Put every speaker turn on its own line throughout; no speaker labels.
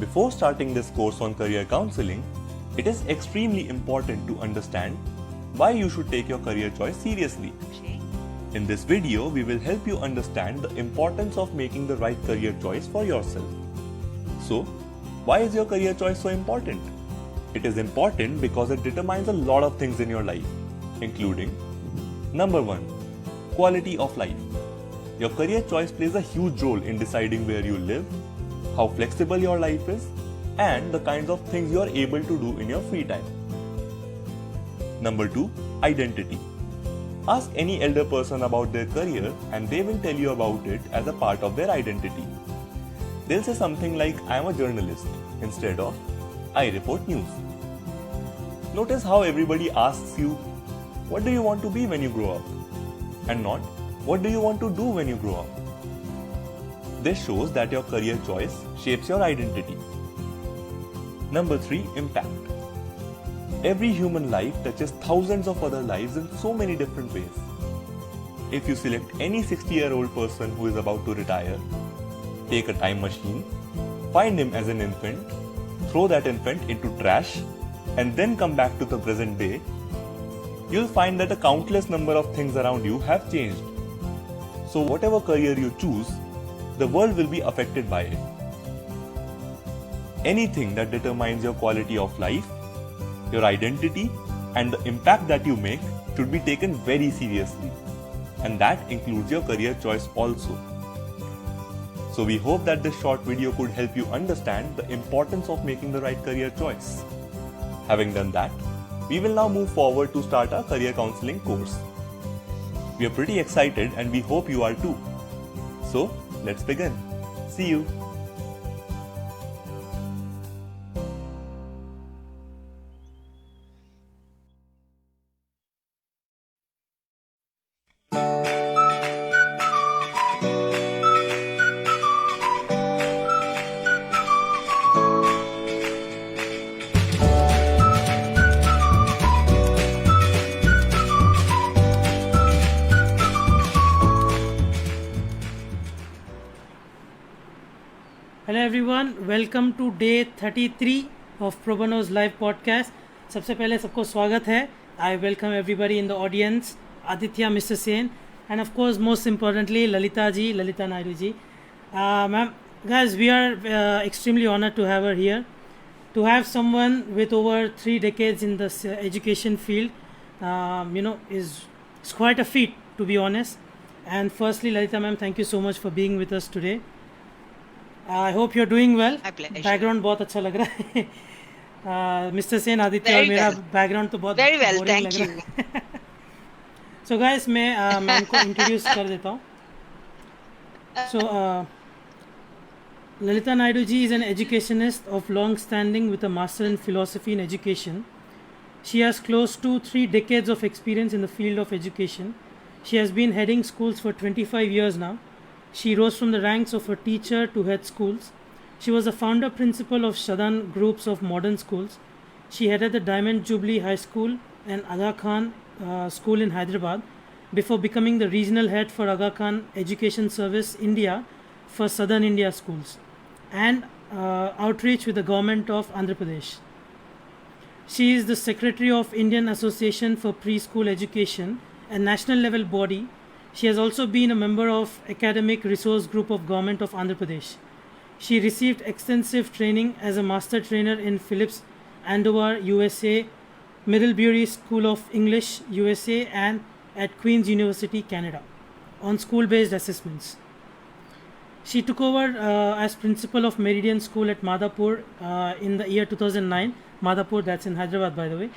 Before starting this course on career counseling, it is extremely important to understand why you should take your career choice seriously. In this video, we will help you understand the importance of making the right career choice for yourself. So, why is your career choice so important? It is important because it determines a lot of things in your life, including number 1, quality of life. Your career choice plays a huge role in deciding where you live, how flexible your life is, and the kinds of things you are able to do in your free time. Number 2, identity. Ask any elder person about their career and they will tell you about it as a part of their identity. They'll say something like, I am a journalist, instead of, I report news. Notice how everybody asks you, what do you want to be when you grow up? And not, what do you want to do when you grow up? This shows that your career choice shapes your identity. Number 3, impact. Every human life touches thousands of other lives in so many different ways. If you select any 60-year-old person who is about to retire, take a time machine, find him as an infant, throw that infant into trash, and then come back to the present day, you'll find that a countless number of things around you have changed. So whatever career you choose, the world will be affected by it. Anything that determines your quality of life, your identity, and the impact that you make should be taken very seriously. And that includes your career choice also. So we hope that this short video could help you understand the importance of making the right career choice. Having done that, we will now move forward to start our career counseling course. We are pretty excited and we hope you are too. So, let's begin. See you.
Hello everyone, welcome to day 33 of ProBano's live podcast. सबसे पहले सबको स्वागत है. I welcome everybody in the audience, Aditya, Mr. Sen, and of course most importantly Lalitha Naidu ji. Ma'am, guys, we are extremely honored to have her here. To have someone with over 3 decades in the education field, is quite a feat, to be honest. And firstly, Lalitha ma'am, thank you so much for being with us today. I hope you're doing well.
My pleasure.
Background बहुत अच्छा लग रहा है. Mr. Sen, Aditya और मेरा background तो बहुत
Very well,
boring
thank
लग
you.
रहा है. So guys, मैं मैम को introduce कर देता हूँ. So Lalitha Naidu ji is an educationist of long standing with a master in philosophy in education. She has close to 3 decades of experience in the field of education. She has been heading schools for 25 years now. She rose from the ranks of a teacher to head schools. She was the founder principal of Shadan groups of modern schools. She headed the Diamond Jubilee High School and Aga Khan School in Hyderabad before becoming the regional head for Aga Khan Education Service India for Southern India schools and outreach with the Government of Andhra Pradesh. She is the secretary of Indian Association for Preschool Education, a national level body. She has also been a member of Academic Resource Group of Government of Andhra Pradesh. She received extensive training as a master trainer in Philips Andovar, USA, Middlebury School of English, USA, and at Queen's University, Canada, on school-based assessments. She took over as principal of Meridan School at Madhapur in the year 2009. Madhapur, that's in Hyderabad, by the way.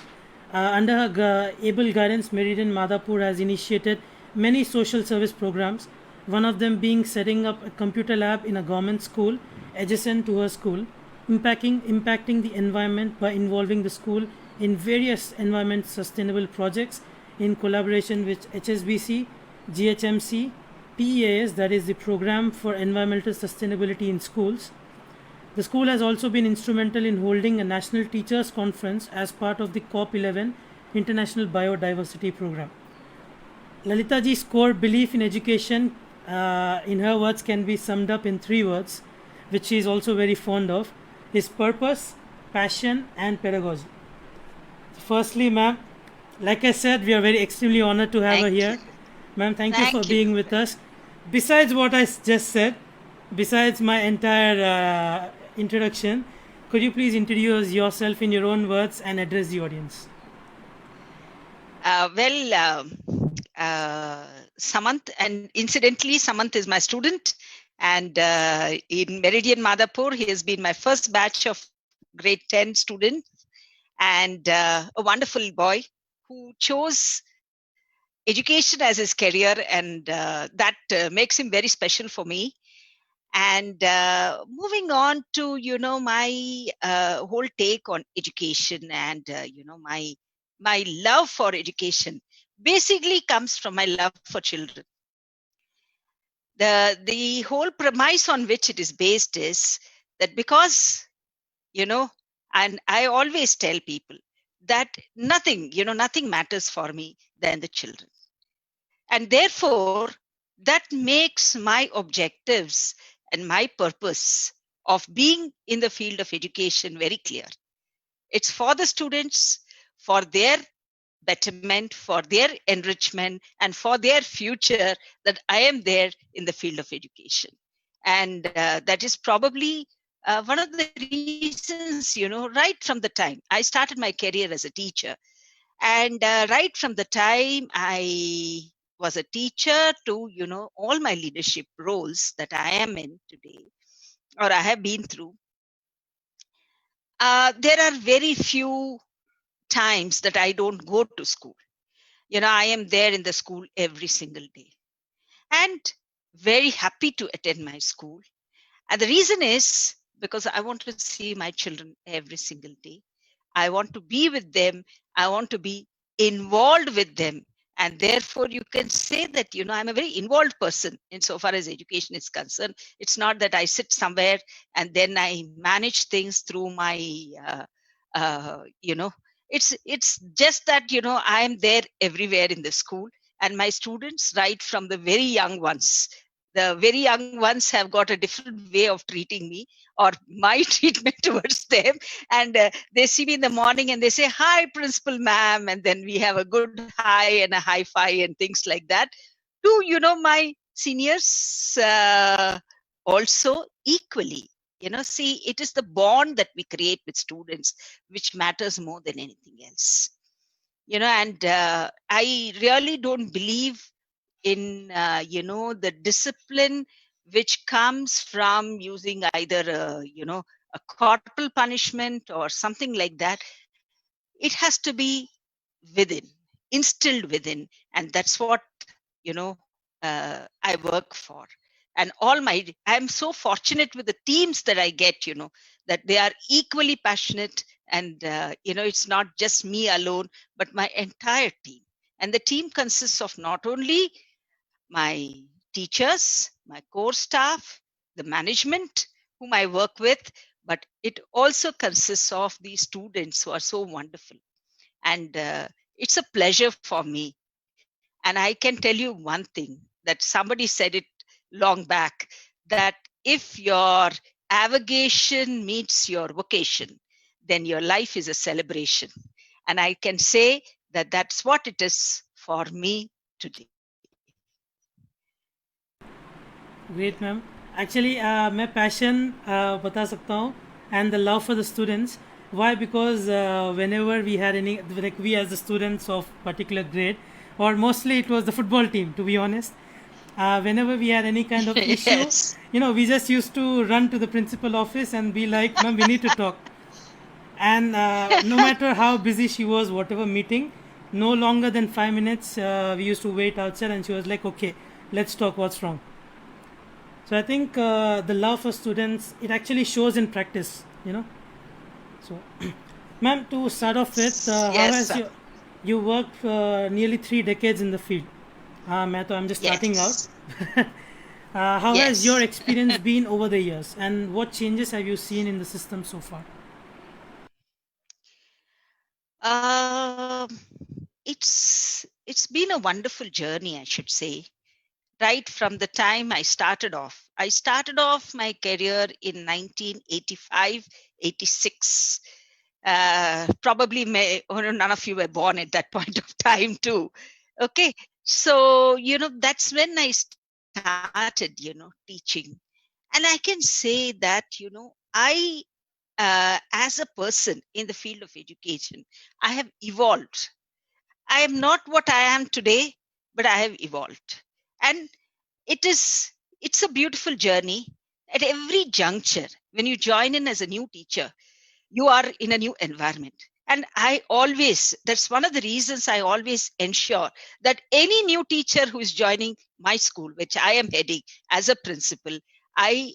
Under her able guidance, Meridan Madhapur has initiated many social service programs, one of them being setting up a computer lab in a government school adjacent to her school, impacting the environment by involving the school in various environment sustainable projects in collaboration with HSBC, GHMC, PEAS, that is the Program for Environmental Sustainability in Schools. The school has also been instrumental in holding a National Teachers Conference as part of the COP11 International Biodiversity Program. Lalitha ji's core belief in education, in her words, can be summed up in 3 words, which she is also very fond of. is purpose, passion, and pedagogy. Firstly, ma'am, like I said, we are very extremely honored to have her
Thank
here.
you.
Ma'am, thank you for
Thank you.
being with us. Besides what I just said, besides my entire introduction, could you please introduce yourself in your own words and address the audience?
Samant, and incidentally, Samant is my student. And in Meridan, Madhapur, he has been my first batch of grade 10 students, and a wonderful boy who chose education as his career, and that makes him very special for me. And moving on to my whole take on education, and my love for education basically comes from my love for children. The whole premise on which it is based is that because you know and I always tell people that nothing matters for me than the children, and therefore that makes my objectives and my purpose of being in the field of education very clear. It's for the students, for their betterment, for their enrichment, and for their future that I am there in the field of education. And that is probably one of the reasons, right from the time I started my career as a teacher. And right from the time I was a teacher to, all my leadership roles that I am in today, or I have been through, there are very few times that I don't go to school. I am there in the school every single day and very happy to attend my school. And the reason is because I want to see my children every single day. I want to be with them. I want to be involved with them. And therefore, you can say that, I'm a very involved person insofar as education is concerned. It's not that I sit somewhere and then I manage things through my, it's just that, I am there everywhere in the school. And my students, right from the very young ones have got a different way of treating me or my treatment towards them. And they see me in the morning and they say, "Hi, Principal Ma'am." And then we have a good hi and a high five and things like that. To, my seniors also equally. See, it is the bond that we create with students which matters more than anything else. And I really don't believe in the discipline which comes from using either a corporal punishment or something like that. It has to be within, instilled within, and that's what I work for. And I'm so fortunate with the teams that I get, that they are equally passionate, and it's not just me alone but my entire team. And the team consists of not only my teachers, my core staff, the management whom I work with, but it also consists of the students who are so wonderful. And it's a pleasure for me. And I can tell you one thing that somebody said it long back, that if your avocation meets your vocation, then your life is a celebration. And I can say that that's what it is for me today.
Great, ma'am. Actually, मैं passion बता सकता हूँ and the love for the students. Why? Because whenever we had any, like we as the students of particular grade, or mostly it was the football team, to be honest. Whenever we had any kind of issue,
Yes.
we just used to run to the principal office and be like, "Ma'am, we need to talk." And no matter how busy she was, whatever meeting, no longer than 5 minutes, we used to wait outside, and she was like, "Okay, let's talk. What's wrong?" So I think the love for students, it actually shows in practice. So, ma'am, to start off with, how
Yes,
has
sir.
you worked for nearly 3 decades in the field? I'm just starting out.
Yes.
How has your
Yes.
experience been over the years, and what changes have you seen in the system so far?
Um, it's been a wonderful journey, I should say. Right from the time I started off. I started off my career in 1985 86. Probably none of you were born at that point of time too. Okay. So, that's when I started, teaching. And I can say that, I, as a person in the field of education, I have evolved. I am not what I am today, but I have evolved. And it is, it's a beautiful journey. At every juncture, when you join in as a new teacher, you are in a new environment. And that's one of the reasons I always ensure that any new teacher who is joining my school, which I am heading as a principal, I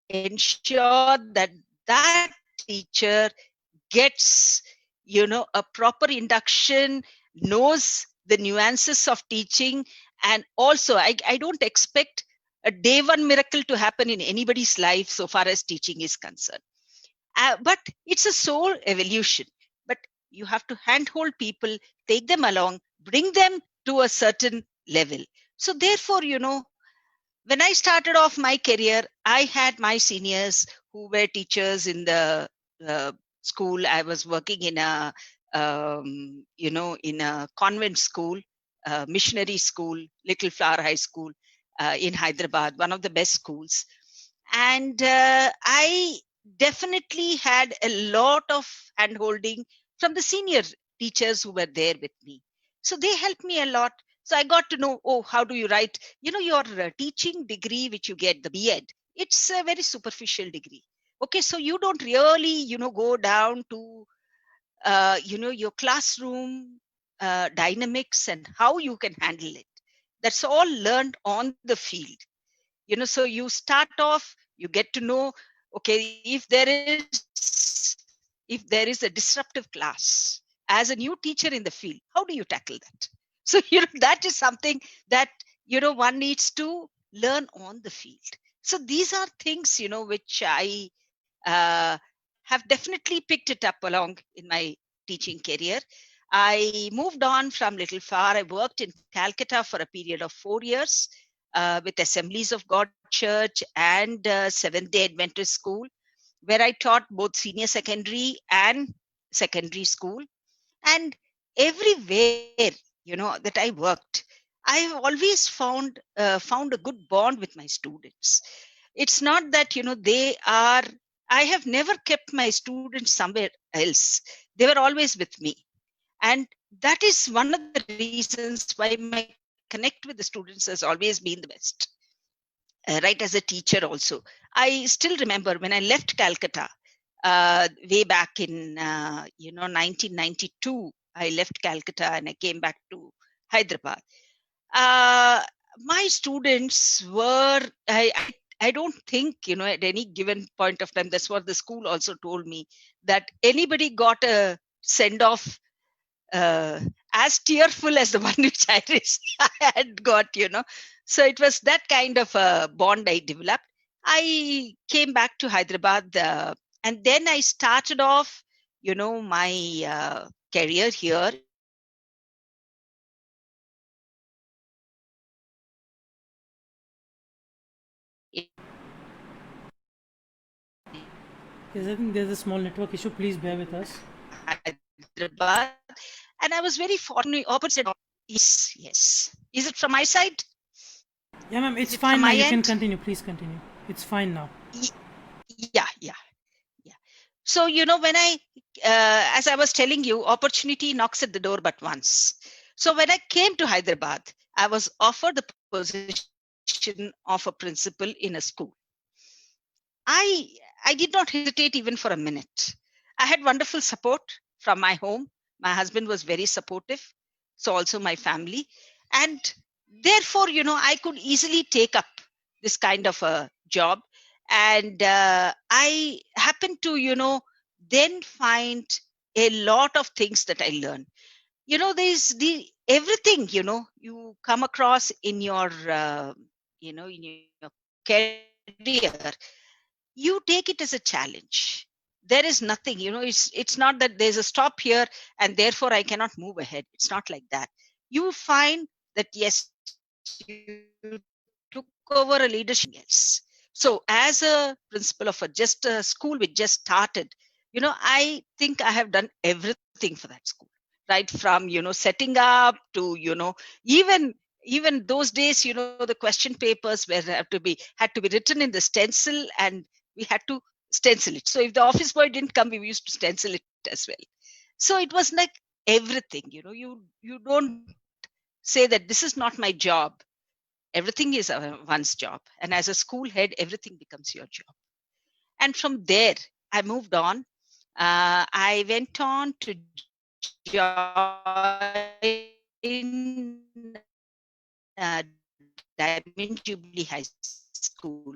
ensure that that teacher gets, a proper induction, knows the nuances of teaching. And also, I don't expect a day one miracle to happen in anybody's life so far as teaching is concerned. But it's a soul evolution. But you have to handhold people, take them along, bring them to a certain level. So therefore, when I started off my career, I had my seniors who were teachers in the uh, school. I was working in in a convent school, missionary school, Little Flower High School in Hyderabad, one of the best schools. And I definitely had a lot of handholding from the senior teachers who were there with me. So they helped me a lot. So I got to know, oh, how do you write? Your teaching degree, which you get, the B.Ed, it's a very superficial degree. Okay, so you don't really, go down to, your classroom dynamics and how you can handle it. That's all learned on the field. So you start off, you get to know, okay, if there is a disruptive class as a new teacher in the field, how do you tackle that? So that is something that one needs to learn on the field. So these are things which I uh, have definitely picked it up along in my teaching career. I moved on from Little Far. I worked in Calcutta for a period of 4 years with Assemblies of God Church and Seventh Day Adventist School, where I taught both senior secondary and secondary school. And everywhere, that I worked, I have always found a good bond with my students. It's not that, I have never kept my students somewhere else. They were always with me. And that is one of the reasons why my connect with the students has always been the best. Right, as a teacher also. I still remember when I left Calcutta way back in 1992. I left Calcutta and I came back to Hyderabad. Uh, my students were, I don't think, at any given point of time, that's what the school also told me, that anybody got a send off as tearful as the one which I had got, So it was that kind of a bond I developed. I came back to Hyderabad and then I started off, my career here in
Yes, I think there's a small network issue. Please bear with us.
Hyderabad. And I was very fortunate, opposite. Yes. Is it from my side?
Yeah, ma'am, it's
Is it
fine
from
now.
my
You can
end?
continue. Please continue. It's fine now.
Yeah. So, when as I was telling you, opportunity knocks at the door but once. So when I came to Hyderabad, I was offered the position of a principal in a school. I did not hesitate even for a minute. I had wonderful support from my home. My husband was very supportive. So also my family. And therefore, I could easily take up this kind of a job. And I happened to, then find a lot of things that I learned. There's everything, you come across in your, in your career, you take it as a challenge. There is nothing, it's not that there's a stop here and therefore I cannot move ahead. It's not like that. You find that yes, you took over a leadership else. So as a principal of just a school which just started, I think I have done everything for that school, right from setting up to even those days, the question papers had to be written in the stencil, and we had to stencil it. So if the office boy didn't come, we used to stencil it as well. So it was like everything. You don't say that this is not my job. Everything is one's job, and as a school head, everything becomes your job. And from there, I moved on. I went on to join Diamond Jubilee High School,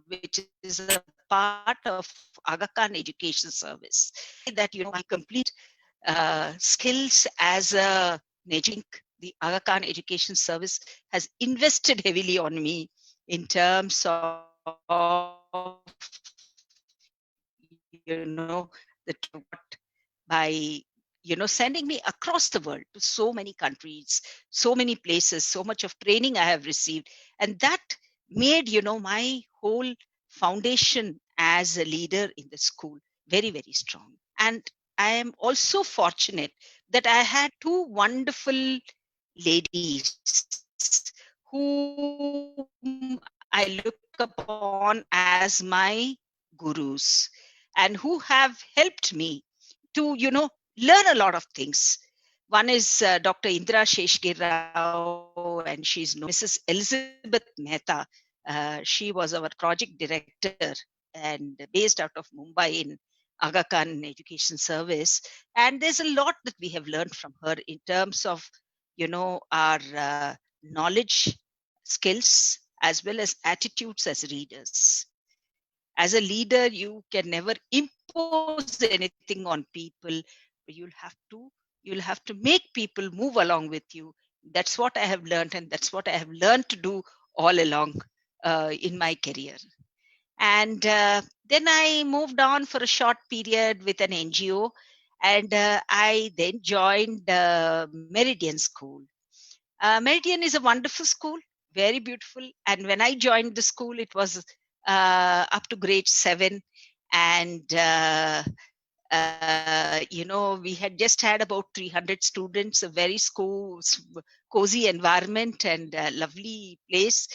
which is a part of Aga Khan Education Service. That I complete skills as a the Aga Khan Education Service has invested heavily on me in terms of the by sending me across the world to so many countries, so many places, so much of training I have received, and that made my whole foundation as a leader in the school very, very strong. And I am also fortunate that I had two wonderful ladies whom I look upon as my gurus, and who have helped me to learn a lot of things. One is Dr. Indra Sheshgir Rao, and she's known Mrs. Elizabeth Mehta. She was our project director and based out of Mumbai in Aga Khan Education Service. And there's a lot that we have learned from her in terms of our knowledge, skills, as well as attitudes as readers. As a leader, you can never impose anything on people. You'll have to make people move along with you. That's what I have learned, and that's what I have learned to do all along in my career. And then I moved on for a short period with an NGO, and I then joined Meridan School. Meridian is a wonderful school, very beautiful. And when I joined the school, it was up to grade 7. And, we had just had about 300 students, a very cozy environment and a lovely place.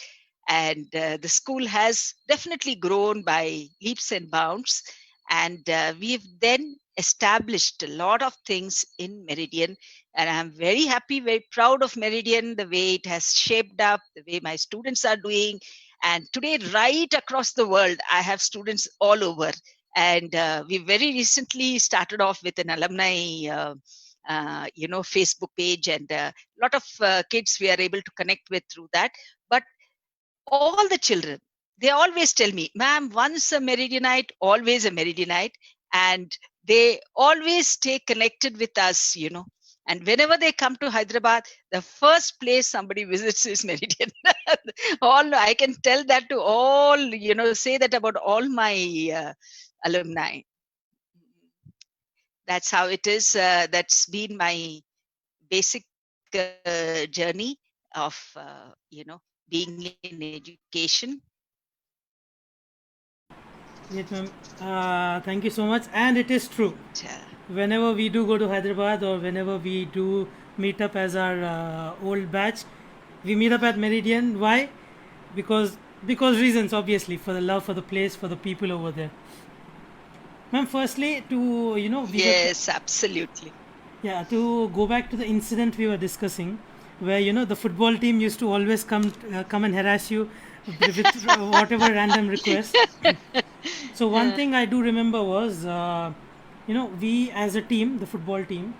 And the school has definitely grown by leaps and bounds. And we've then established a lot of things in Meridian. And I'm very happy, very proud of Meridian, the way it has shaped up, the way my students are doing. And today, right across the world, I have students all over. And we very recently started off with an alumni Facebook page, and a lot of kids we are able to connect with through that. But all the children, they always tell me, ma'am, once a Meridianite, always a Meridianite. And they always stay connected with us, And whenever they come to Hyderabad, the first place somebody visits is Meridian. I can tell that to all, say that about all my alumni. That's how it is. That's been my basic journey of, being in education.
Yes, ma'am. Thank you so much. And it is true. Whenever we do go to Hyderabad, or whenever we do meet up as our old batch, we meet up at Meridian. Why? Because reasons, obviously, for the love for the place, for the people over there. Ma'am, firstly,
yes, absolutely.
Yeah, to go back to the incident we were discussing, where the football team used to always come and harass you with whatever random request. So one thing I do remember was, we as a team, the football team,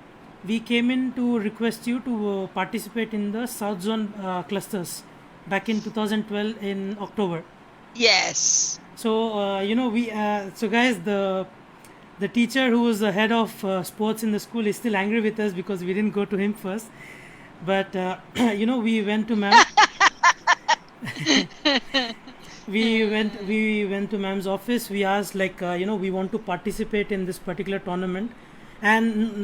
we came in to request you to participate in the South Zone clusters back in 2012 in October.
Yes.
So so guys, the teacher who was the head of sports in the school is still angry with us because we didn't go to him first. But we went to ma'am. we went to ma'am's office. We asked, like, we want to participate in this particular tournament, and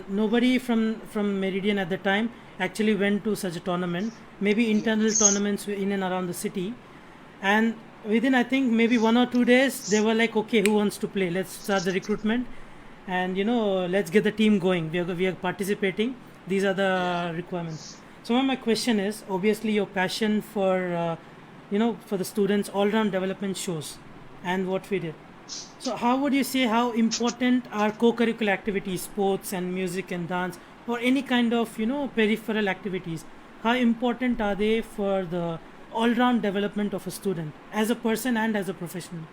nobody from Meridian at the time actually went to such a tournament. Maybe internal tournaments in and around the city, and within, I think, maybe 1 or 2 days, they were like, okay, who wants to play? Let's start the recruitment. and let's get the team going. We are participating. These are the requirements. So my question is, obviously your passion for for the students all round development shows, and what we did. So how would you say how important are co-curricular activities, sports and music and dance, or any kind of peripheral activities? How important are they for the all-round development of a student as a person and as a professional?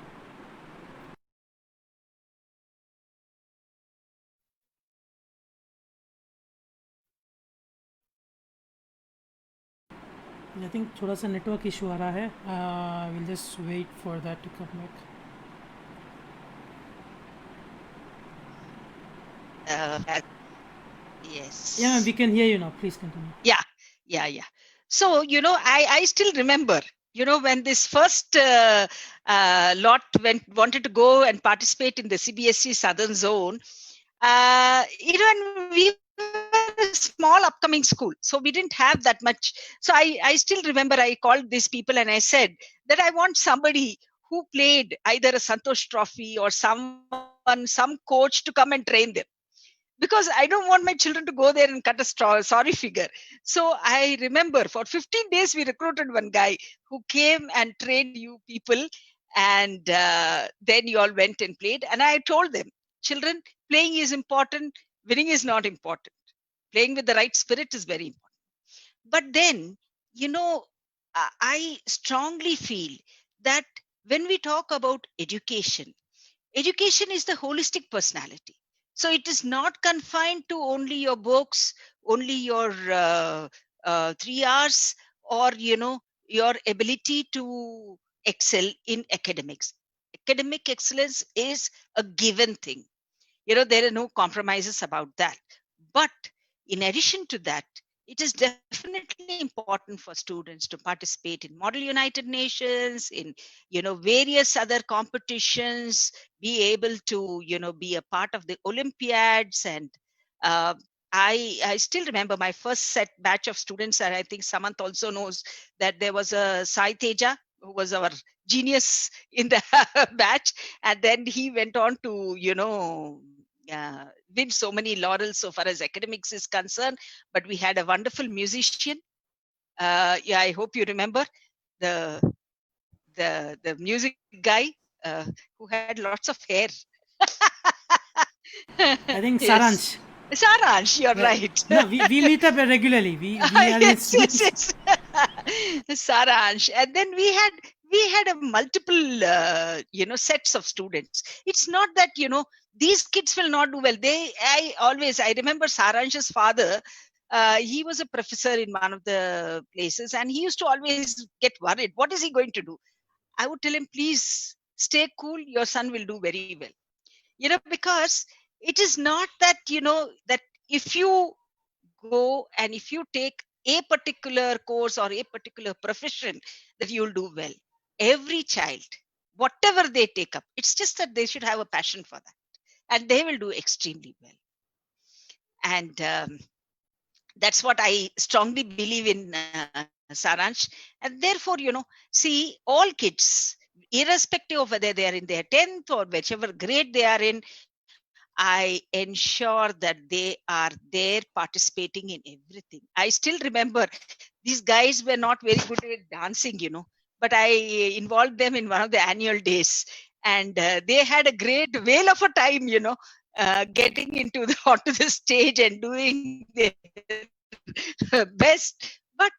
I think थोड़ा सा network issue आ रहा है. We'll just wait for that to come back.
Yes.
Yeah, we can hear you now. Please continue.
Yeah. So, I still remember, when this first lot wanted to go and participate in the CBSE Southern Zone, and we were a small upcoming school, so we didn't have that much. So I still remember I called these people and I said that I want somebody who played either a Santosh Trophy or some coach to come and train them, because I don't want my children to go there and cut a sorry figure. So I remember for 15 days we recruited one guy who came and trained you people, and then you all went and played. And I told them, children, playing is important, winning is not important. Playing with the right spirit is very important. But then, you know, I strongly feel that when we talk about education, education is the holistic personality. So it is not confined to only your books, only your 3 hours, or your ability to excel in academics. Academic excellence is a given thing. There are no compromises about that. But in addition to that, it is definitely important for students to participate in Model United Nations, in various other competitions, be able to be a part of the Olympiads. And uh, I still remember my first set batch of students, and I think Samant also knows that there was a Sai Teja who was our genius in the batch, and then he went on to win so many laurels so far as academics is concerned. But we had a wonderful musician. Yeah, I hope you remember the the music guy who had lots of hair.
I think
Yes,
Saransh.
Saransh, you're
Well,
right.
no, we meet up regularly. We are in
Yes, yes,
students.
yes. Saransh. And then we had a multiple sets of students. It's not that these kids will not do well. I remember Saransh's father. He was a professor in one of the places, and he used to always get worried. What is he going to do? I would tell him, please stay cool. Your son will do very well. Because it is not that that if you go and if you take a particular course or a particular profession, that you'll do well. Every child, whatever they take up, it's just that they should have a passion for that, and they will do extremely well. And that's what I strongly believe in, Saransh. And therefore, see, all kids, irrespective of whether they are in their 10th or whichever grade they are in, I ensure that they are there participating in everything. I still remember these guys were not very good at dancing, but I involved them in one of the annual days, and they had a great whale of a time, getting onto the stage and doing their best. But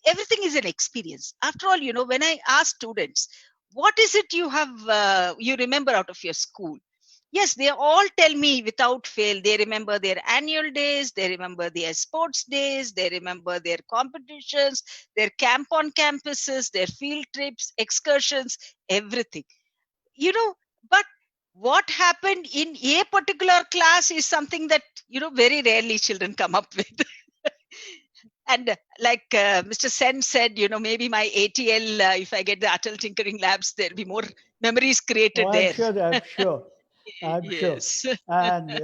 everything is an experience. After all, when I ask students, what is it you remember out of your school? Yes, they all tell me without fail. They remember their annual days, they remember their sports days, they remember their competitions, their camp on campuses, their field trips, excursions, everything. But what happened in a particular class is something that, very rarely children come up with. And like Mr. Sen said, maybe my ATL, if I get the Atal Tinkering Labs, there'll be more memories created
Oh, I'm
there.
sure. I'm sure. I'm sure.
Yes.
And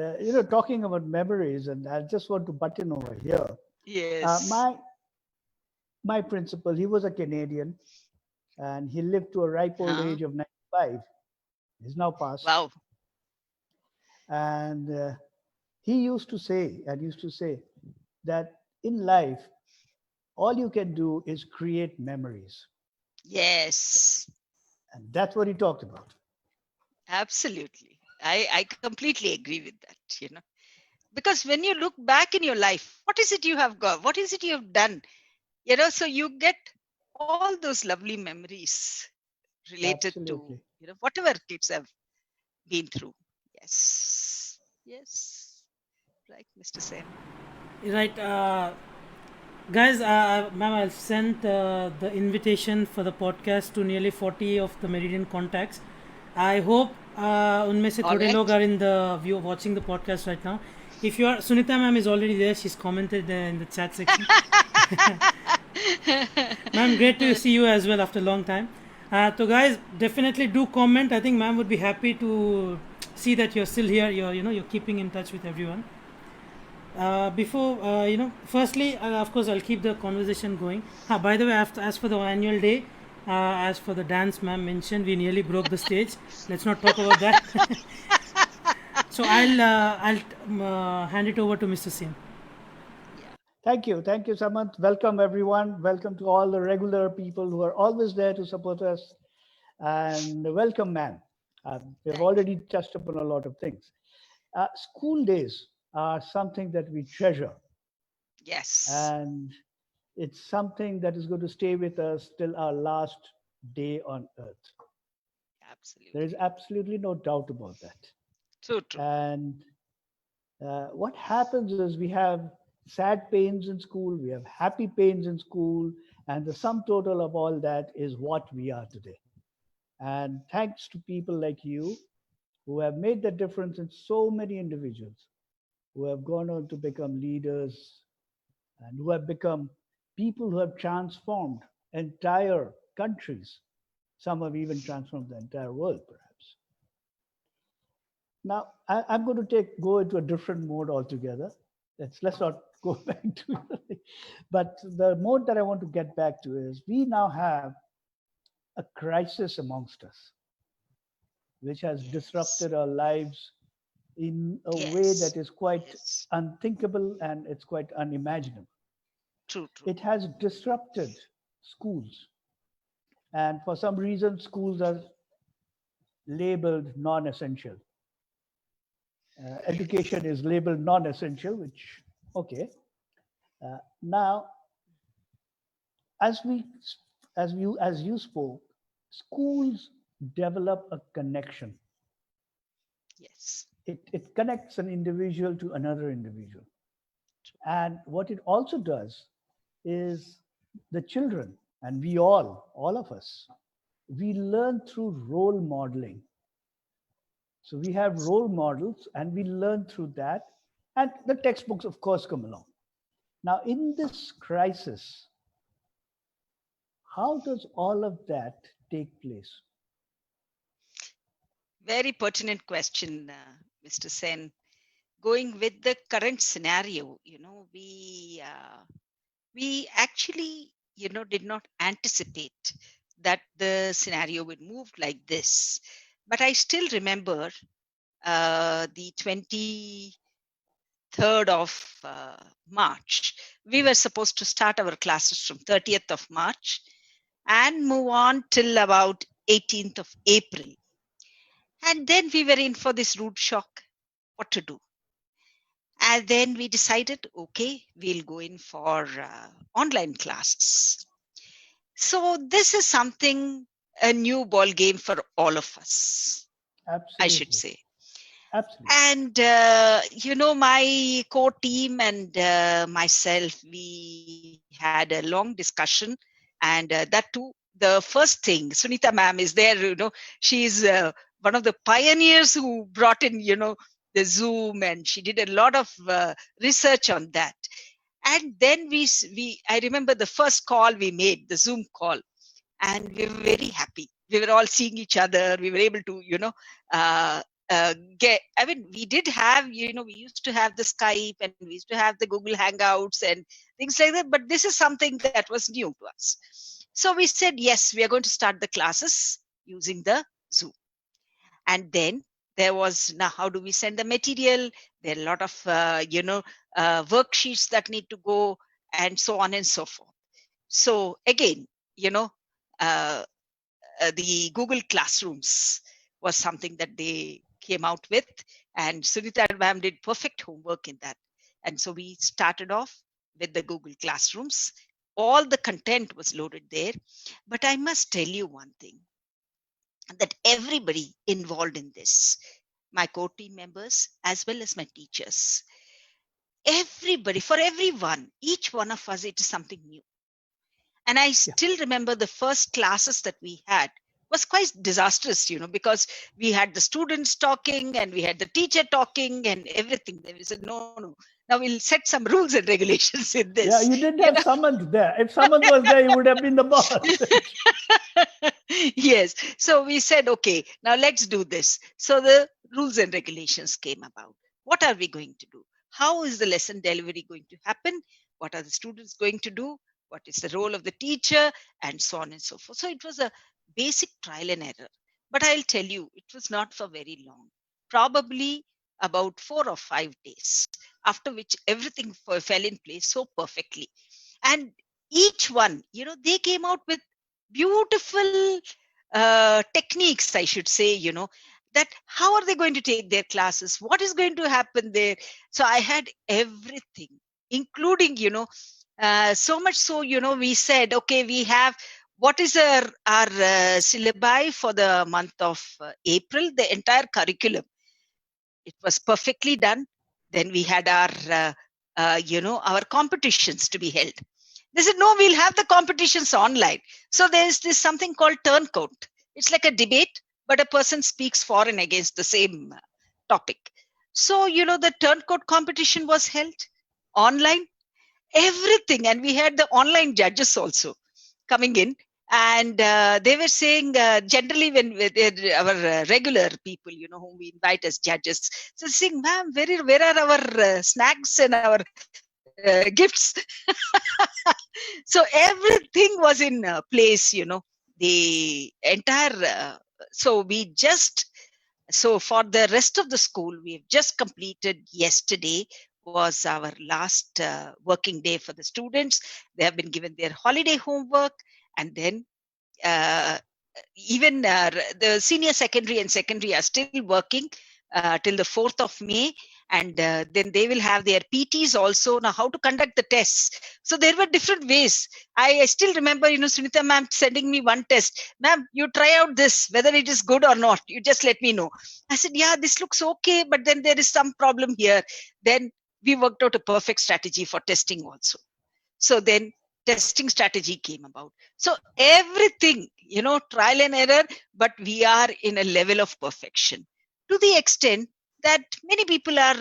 talking about memories, and I just want to butt in over here.
Yes.
My principal, he was a Canadian, and he lived to a ripe old
Huh?
age of 95. He's now passed.
Wow.
And he used to say, that in life, all you can do is create memories.
Yes,
And that's what he talked about.
absolutely. I completely agree with that, because when you look back in your life, what is it you have got? What is it you have done? So you get all those lovely memories related to,
Absolutely.
whatever kids have been through. Yes. Yes. Right, Mr. Sen.
Right, guys, ma'am, I've sent the invitation for the podcast to nearly 40 of the Meridian contacts. I hope उनमें से
All
थोड़े
right.
लोग are in the view watching the podcast right now. If you are, Sunita ma'am is already there. She's commented in the chat section. Ma'am, great to see you as well after a long time. So guys, definitely do comment. I think ma'am would be happy to see that you're still here. You're keeping in touch with everyone. Firstly, of course, I'll keep the conversation going. By the way, as for the annual day, as for the dance ma'am mentioned, we nearly broke the stage. Let's not talk about that. So I'll hand it over to Mr. Sim.
Thank you. Thank you, Samant. Welcome, everyone. Welcome to all the regular people who are always there to support us. And welcome, ma'am. We've already touched upon a lot of things. School days are something that we treasure.
Yes.
And it's something that is going to stay with us till our last day on earth.
Absolutely.
There is absolutely no doubt about that.
True.
And what happens is we have sad pains in school, we have happy pains in school, and the sum total of all that is what we are today. And thanks to people like you who have made the difference in so many individuals who have gone on to become leaders and who have become people who have transformed entire countries. Some have even transformed the entire world, perhaps. Now, I'm going to go into a different mode altogether. Let's not go back to it. But the mode that I want to get back to is we now have a crisis amongst us, which has disrupted our lives in a way that is quite unthinkable and it's quite unimaginable.
True.
It has disrupted schools. And for some reason, schools are labeled non-essential. Education is labeled non-essential, which, okay. Now, as you spoke, schools develop a connection.
Yes.
It connects an individual to another individual. And what it also does is the children, and we all of us, we learn through role modeling. So we have role models and we learn through that. And the textbooks, of course, come along. Now, in this crisis, how does all of that take place?
Very pertinent question, Mr. Sen. Going with the current scenario, we actually, did not anticipate that the scenario would move like this. But I still remember the 23rd of March. We were supposed to start our classes from 30th of March and move on till about 18th of April. And then we were in for this rude shock. What to do? And then we decided, okay, we'll go in for online classes. So this is something, a new ball game for all of us.
Absolutely.
I should say.
Absolutely.
And, my core team and myself, we had a long discussion. And that too, the first thing, Sunita ma'am is there, she's one of the pioneers who brought in, the Zoom, and she did a lot of research on that. And then I remember the first call we made, the Zoom call, and we were very happy. We were all seeing each other. We were able to, we did have, we used to have the Skype and we used to have the Google Hangouts and things like that. But this is something that was new to us. So we said, yes, we are going to start the classes using the Zoom. And then there was, now how do we send the material? There are a lot of, worksheets that need to go, and so on and so forth. So again, uh, the Google Classrooms was something that they came out with, and Sunita ma'am did perfect homework in that. And so we started off with the Google Classrooms. All the content was loaded there. But I must tell you one thing, that everybody involved in this, my core team members as well as my teachers, everybody, for everyone, each one of us, it is something new. And I still remember the first classes that we had was quite disastrous, because we had the students talking and we had the teacher talking and everything. They said, no, now we'll set some rules and regulations in this.
Yeah, you didn't have Samant there. If Samant was there, he would have been the boss.
Yes. So we said, okay, now let's do this. So the rules and regulations came about. What are we going to do? How is the lesson delivery going to happen? What are the students going to do? What is the role of the teacher? And so on and so forth. So it was a basic trial and error. But I'll tell you, it was not for very long. Probably about 4 or 5 days, after which everything fell in place so perfectly. And each one, they came out with beautiful techniques, I should say, that how are they going to take their classes? What is going to happen there? So I had everything, including, so much so, we said, okay, we have, what is our syllabi for the month of April, the entire curriculum. It was perfectly done. Then we had our, our competitions to be held. They said, no, we'll have the competitions online. So there's this something called turncoat. It's like a debate, but a person speaks for and against the same topic. So, the turncoat competition was held online, everything. And we had the online judges also coming in. And they were saying, generally, when our regular people, whom we invite as judges, so saying, ma'am, where are our snacks and our gifts? So everything was in place, the entire. So for the rest of the school, we've just completed yesterday was our last working day for the students. They have been given their holiday homework, and then even the senior secondary and secondary are still working till the 4th of May. And then they will have their PTs also. Now, how to conduct the tests. So there were different ways. I still remember, Sunita ma'am sending me one test. Ma'am, you try out this, whether it is good or not. You just let me know. I said, yeah, this looks okay, but then there is some problem here. Then we worked out a perfect strategy for testing also. So then testing strategy came about. So everything, trial and error, but we are in a level of perfection to the extent that many people are,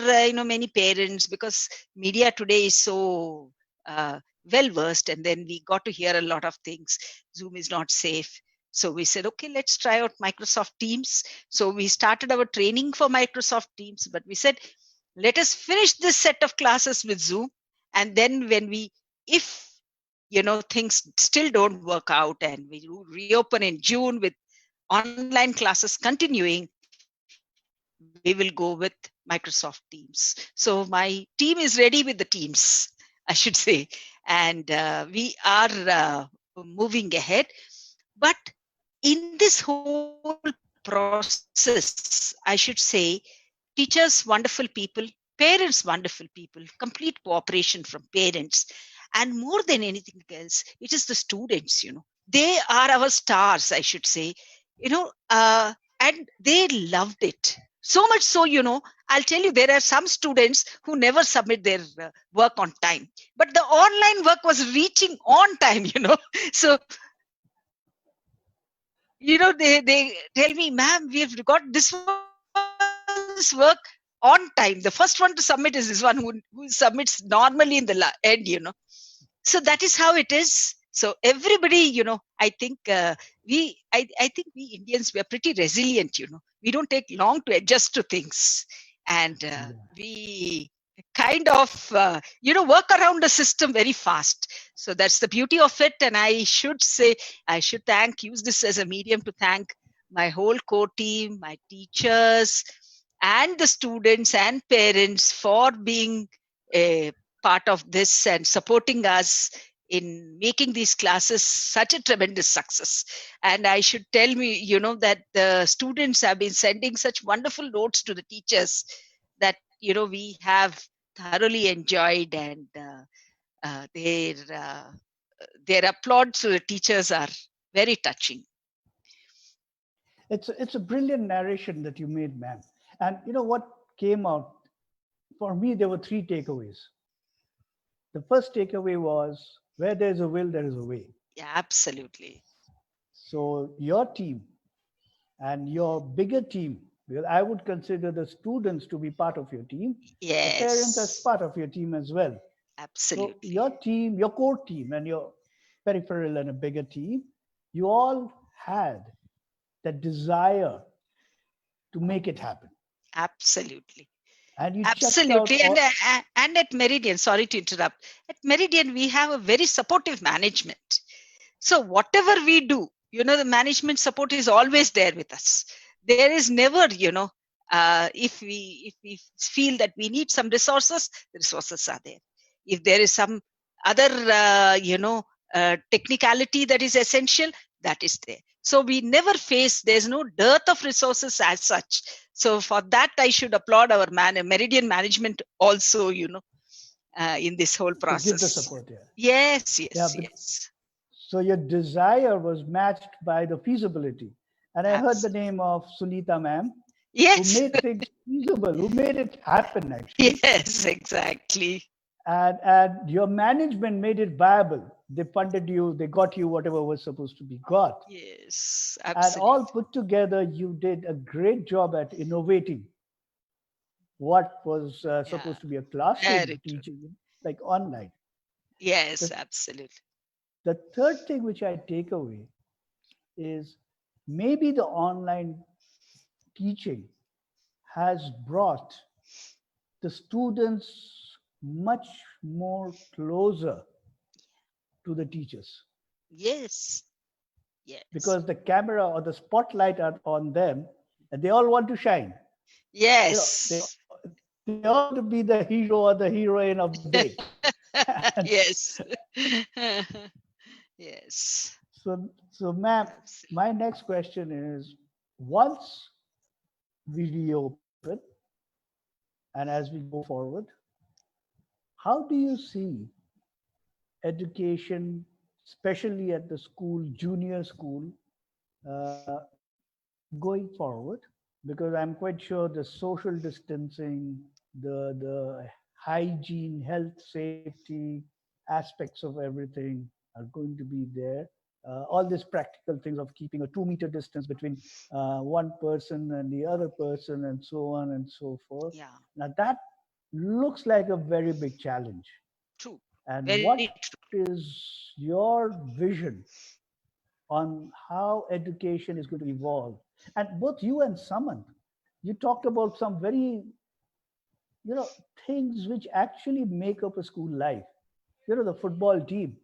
many parents, because media today is so well versed, and then we got to hear a lot of things. Zoom is not safe. So we said, okay, let's try out Microsoft Teams. So we started our training for Microsoft Teams, but we said, let us finish this set of classes with Zoom. And then if things still don't work out and we reopen in June with online classes continuing, we will go with Microsoft Teams. So my team is ready with the teams, I should say. And we are moving ahead. But in this whole process, I should say, teachers, wonderful people, parents, wonderful people, complete cooperation from parents. And more than anything else, it is the students, they are our stars, I should say, and they loved it. So much so, I'll tell you, there are some students who never submit their work on time, but the online work was reaching on time, So, they tell me, ma'am, we've got this work on time. The first one to submit is this one who submits normally in the end, So that is how it is. So everybody, I think I think we Indians, we are pretty resilient, We don't take long to adjust to things. And we kind of, work around the system very fast. So that's the beauty of it. And I should say, use this as a medium to thank my whole core team, my teachers, and the students and parents for being a part of this and supporting us in making these classes such a tremendous success. And I should tell me, that the students have been sending such wonderful notes to the teachers that, we have thoroughly enjoyed, and their applauds to the teachers are very touching.
It's a brilliant narration that you made, ma'am. And you know what came out? For me, there were three takeaways. The first takeaway was where there's a will, there is a way.
Yeah, absolutely.
So your team and your bigger team, because I would consider the students to be part of your team, the parents as
Yes,
part of your team as well. So
absolutely.
your team, your core team, and your peripheral and a bigger team, you all had that desire to make it happen.
Absolutely.
And you checked out
Absolutely.
all,
And at Meridian, sorry to interrupt, at Meridian, we have a very supportive management. So whatever we do, the management support is always there with us. There is never, if we feel that we need some resources, the resources are there. If there is some other, technicality that is essential, that is there. So we never face, there's no dearth of resources as such. So for that, I should applaud our Meridian management also, in this whole
to give the
process.
support here.
Yes,
Yeah,
yes, yes.
so your desire was matched by the feasibility. And I heard the
Absolutely.
name of Sunita ma'am, who
Yes,
made things feasible, who made it happen actually.
yes, exactly.
And your management made it viable. They funded you, they got you whatever was supposed to be got.
Yes,
And
absolutely.
all put together, you did a great job at innovating what was
Yeah,
supposed to be a classroom
very true.
teaching, like online.
Yes,
The,
absolutely.
the third thing which I take away is maybe the online teaching has brought the students much more closer to the teachers
Yes, yes,
because the camera or the spotlight are on them and they all want to shine. You know,
yes,
they all want to be the hero or the heroine of the day. And
yes, yes,
so, ma'am,
absolutely.
my next question is once we reopen and as we go forward, how do you see education, especially at the school, junior school, uh, going forward? Because I'm quite sure the social distancing, the hygiene, health, safety aspects of everything are going to be there. All these practical things of keeping a 2 meter distance between one person and the other person, and so on and so forth.
Yeah,
Now that looks like a very big challenge.
true.
And
Very
what
true.
is your vision on how education is going to evolve? And both you and Saman, you talked about some very, you know, things which actually make up a school life. You know, the football team,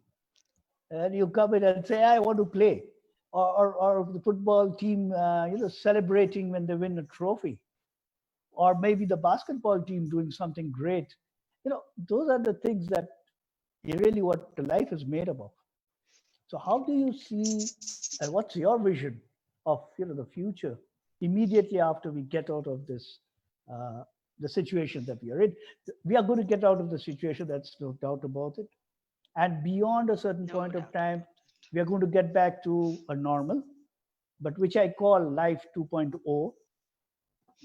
and you come in and say, "I want to play," or the football team, celebrating when they win a trophy, or maybe the basketball team doing something great. You know, those are the things that really what the life is made up of. So how do you see, and what's your vision of the future immediately after we get out of this, uh, the situation that we are in? We are going to get out of the situation. That's no doubt about it. And beyond a certain
No
point of
doubt.
time, we are going to get back to a normal, but which I call life 2.0.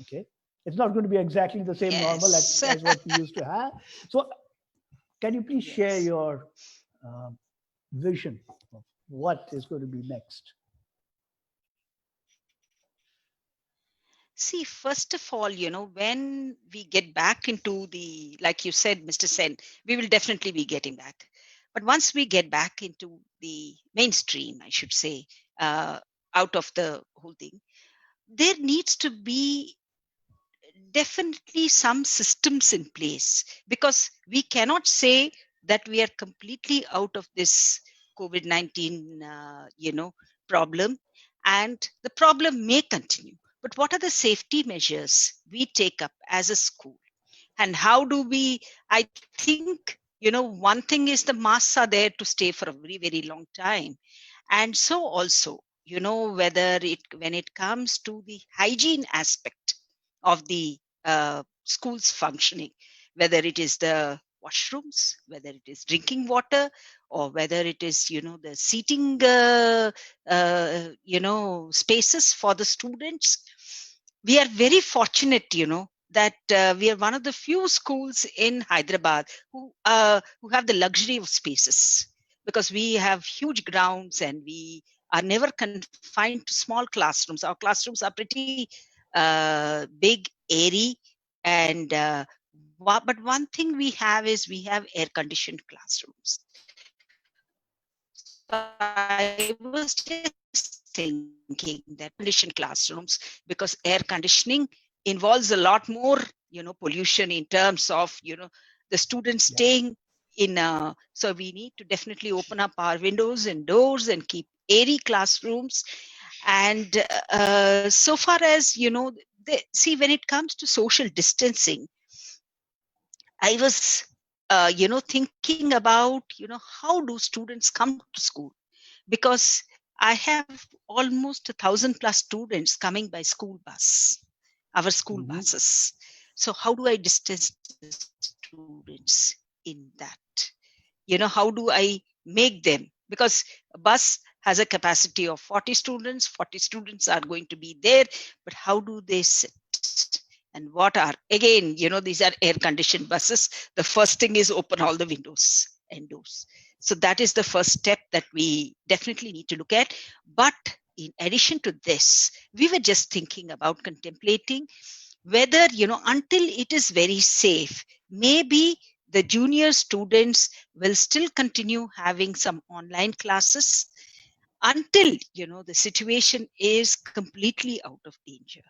Okay, it's not going to be exactly the same normal
Yes.
as what we used to have. So can you please share
Yes.
your uh, vision of what is going to be next?
See, first of all, when we get back into the, like you said, Mr. Sen, we will definitely be getting back. But once we get back into the mainstream, I should say, uh, out of the whole thing, there needs to be definitely some systems in place, because we cannot say that we are completely out of this COVID-19, problem, and the problem may continue. but what are the safety measures we take up as a school? And how do we, I think, one thing is the masks are there to stay for a very, very long time. And so also, when it comes to the hygiene aspect of the school's functioning, whether it is the washrooms, whether it is drinking water, or whether it is, the seating, spaces for the students, we are very fortunate, that we are one of the few schools in Hyderabad who have the luxury of spaces, because we have huge grounds and we are never confined to small classrooms. Our classrooms are pretty big, airy, and but one thing we have is we have air conditioned classrooms. So I was just thinking that conditioned classrooms, because air conditioning involves a lot more, pollution in terms of, the students staying in. So we need to definitely open up our windows and doors and keep airy classrooms. And so far as, see, when it comes to social distancing, I was, thinking about, how do students come to school? Because I have almost 1,000 plus students coming by school bus, our school buses. So how do I distance the students in that? How do I make them? Because a bus has a capacity of 40 students. 40 students are going to be there, but how do they sit? And what are, again, these are air conditioned buses. The first thing is open all the windows and doors. So that is the first step that we definitely need to look at. But in addition to this, we were just thinking about contemplating whether, until it is very safe, maybe the junior students will still continue having some online classes until, the situation is completely out of danger.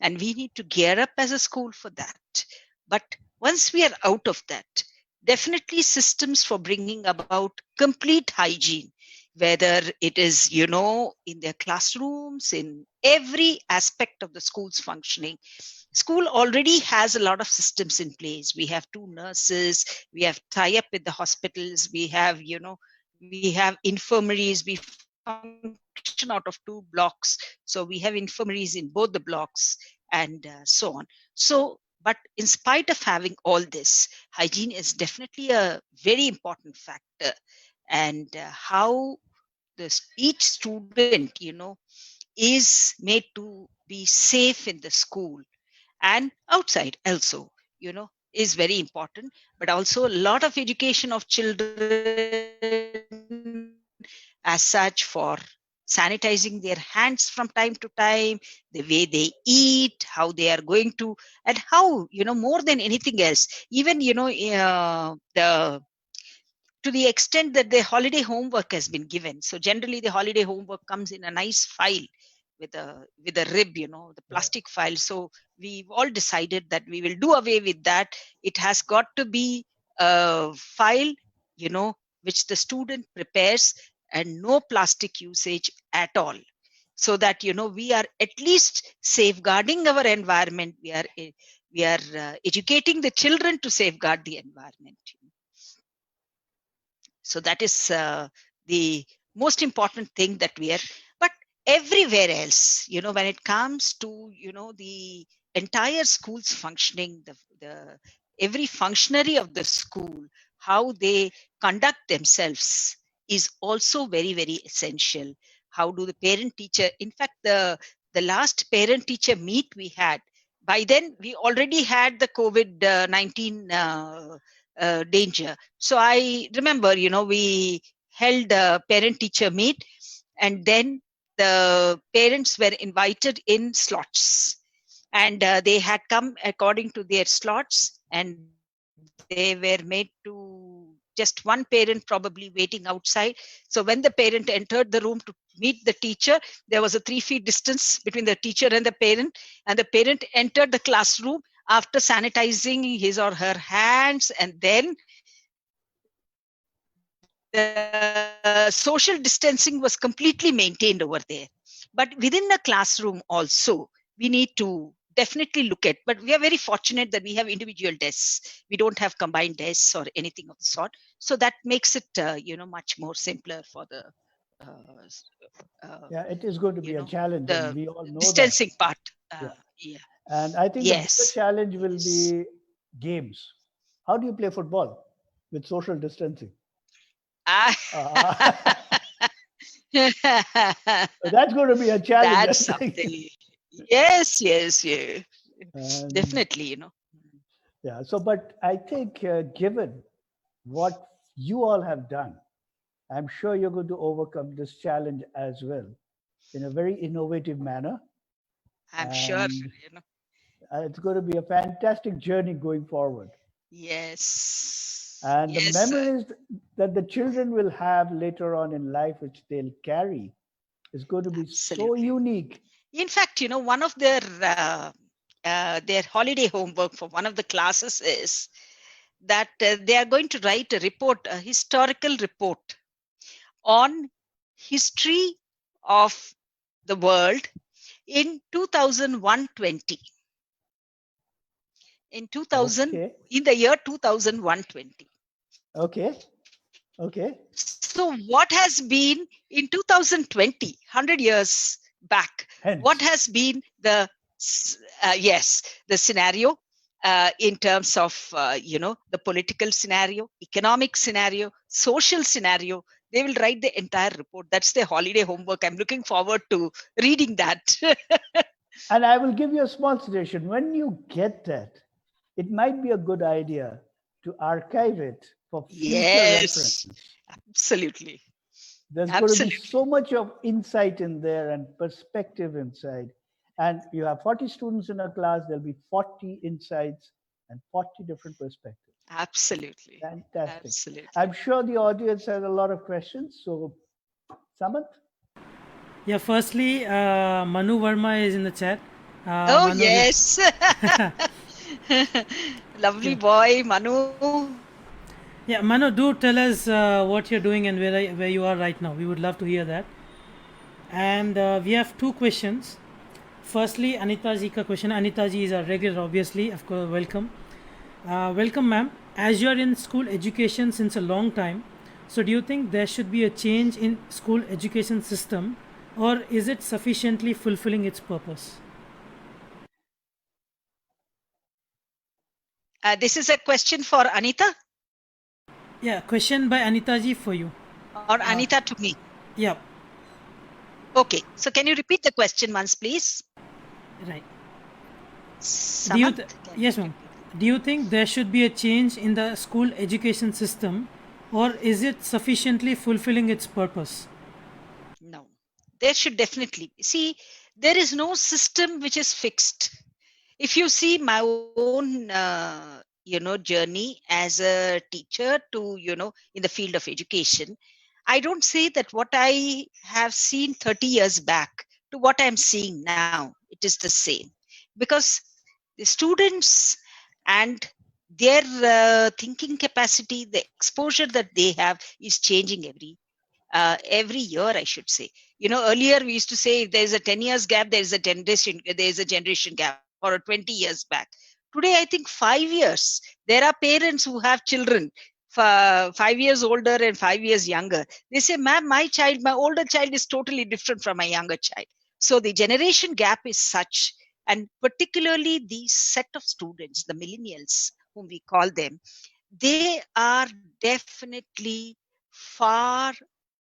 And we need to gear up as a school for that. But once we are out of that, definitely systems for bringing about complete hygiene, whether it is, in their classrooms, in every aspect of the school's functioning. School already has a lot of systems in place. We have 2 nurses, we have tie-up with the hospitals, we have, we have infirmaries, we function out of 2 blocks. So we have infirmaries in both the blocks, and so on. So, but in spite of having all this, hygiene is definitely a very important factor. And how each student, is made to be safe in the school and outside also, is very important. But also a lot of education of children as such, for sanitizing their hands from time to time, the way they eat, how they are going to, and how, more than anything else, even, to the extent that the holiday homework has been given. So generally the holiday homework comes in a nice file with a rib, the plastic file. So we've all decided that we will do away with that. It has got to be a file, which the student prepares, and no plastic usage at all. So that, we are at least safeguarding our environment. We are educating the children to safeguard the environment. So that is the most important thing that we are. But everywhere else, when it comes to, the entire school's functioning, the every functionary of the school, how they conduct themselves is also very, very essential. How do the parent teacher, in fact, the last parent teacher meet we had, by then we already had the COVID-19 danger. So I remember, we held a parent teacher meet, and then the parents were invited in slots, and they had come according to their slots, and they were made to just one parent probably waiting outside. So when the parent entered the room to meet the teacher, there was a 3 feet distance between the teacher and the parent entered the classroom after sanitizing his or her hands, and then the social distancing was completely maintained over there. But within the classroom also, we need to definitely look at. But we are very fortunate that we have individual desks. We don't have combined desks or anything of the sort. So that makes it, much more simpler for the,
Yeah, it is going to be a challenge, and
the
we all know that.
distancing part.
Yeah.
Yeah.
And I think the bigger
Yes.
challenge will
Yes.
be games. How do you play football with social distancing? Uh, that's going to be a challenge, I
That's
think.
something. Yes, yes, yeah.
And,
Definitely,
yeah. So, but I think given what you all have done, I'm sure you're going to overcome this challenge as well in a very innovative manner.
I'm sure,
And it's going to be a fantastic journey going forward.
Yes.
And the
Yes, sir.
memories that the children will have later on in life, which they'll carry, is going to be so
Absolutely.
unique.
In fact, one of their holiday homework for one of the classes is that they are going to write a historical report on history of the world in 2120.
Okay.
In the year 2120.
Okay. Okay.
So what has been in 2020, 100 years back,
Hence.
what has been the scenario in terms of the political scenario, economic scenario, social scenario? They will write the entire report. That's their holiday homework. I'm looking forward to reading that.
And I will give you a small suggestion. When you get that, it might be a good idea to archive it for future reference.
Absolutely.
There's going to be so much of insight in there and perspective inside. And you have 40 students in a class, there'll be 40 insights and 40 different perspectives.
Absolutely.
Fantastic.
Absolutely.
I'm sure the audience has a lot of questions. So, Samat?
Yeah, firstly, Manu Verma is in the chat.
Manu, yes. Lovely boy, Manu.
Yeah, Manu, do tell us what you're doing and where you are right now. We would love to hear that. And we have two questions. Firstly, Anita ji ka question. Anita ji is a regular, obviously. Of course, welcome. Welcome, ma'am. As you are in school education since a long time, so do you think there should be a change in school education system, or is it sufficiently fulfilling its purpose?
This is a question for Anita?
Yeah, question by Anita ji for you.
Or Anita to me?
Yeah.
Okay, so can you repeat the question once, please?
Right.
Samat,
yes, ma'am. Do you think there should be a change in the school education system, or is it sufficiently fulfilling its purpose?
No, there should definitely. See, there is no system which is fixed. If you see my own, journey as a teacher to, in the field of education, I don't say that what I have seen 30 years back to what I'm seeing now, it is the same. Because the students and their thinking capacity, the exposure that they have is changing every year, I should say. Earlier we used to say if there's a 10 years gap, there's a generation gap, or 20 years back. Today, I think 5 years. There are parents who have children 5 years older and 5 years younger. They say, ma'am, my older child is totally different from my younger child. So the generation gap is such, and particularly these set of students, the millennials, whom we call them, they are definitely far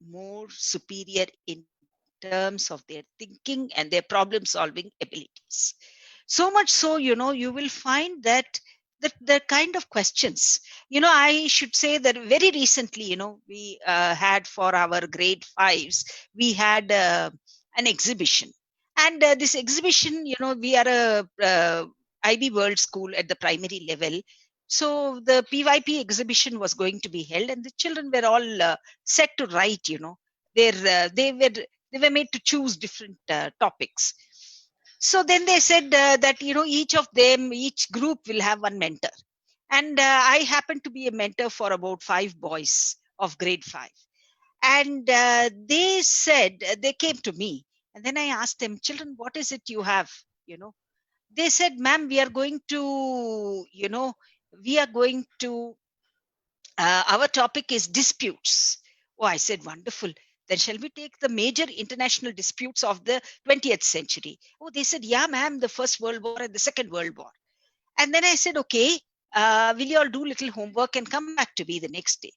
more superior in terms of their thinking and their problem solving abilities. So much so, you will find that the kind of questions, I should say that very recently, we had for our grade 5s, we had an exhibition. And this exhibition, we are a IB World School at the primary level. So the PYP exhibition was going to be held, and the children were all set to write, they were made to choose different topics. So then they said that, each group will have one mentor. And I happened to be a mentor for about 5 boys of grade 5. And they said, they came to me. And then I asked them, children, what is it you have you know. They said, ma'am, we are going to, our topic is disputes. Oh, I said, wonderful. Then shall we take the major international disputes of the 20th century? Oh, they said, yeah, ma'am, the First World War and the Second World War. And then I said, okay, will you all do little homework and come back to me the next day?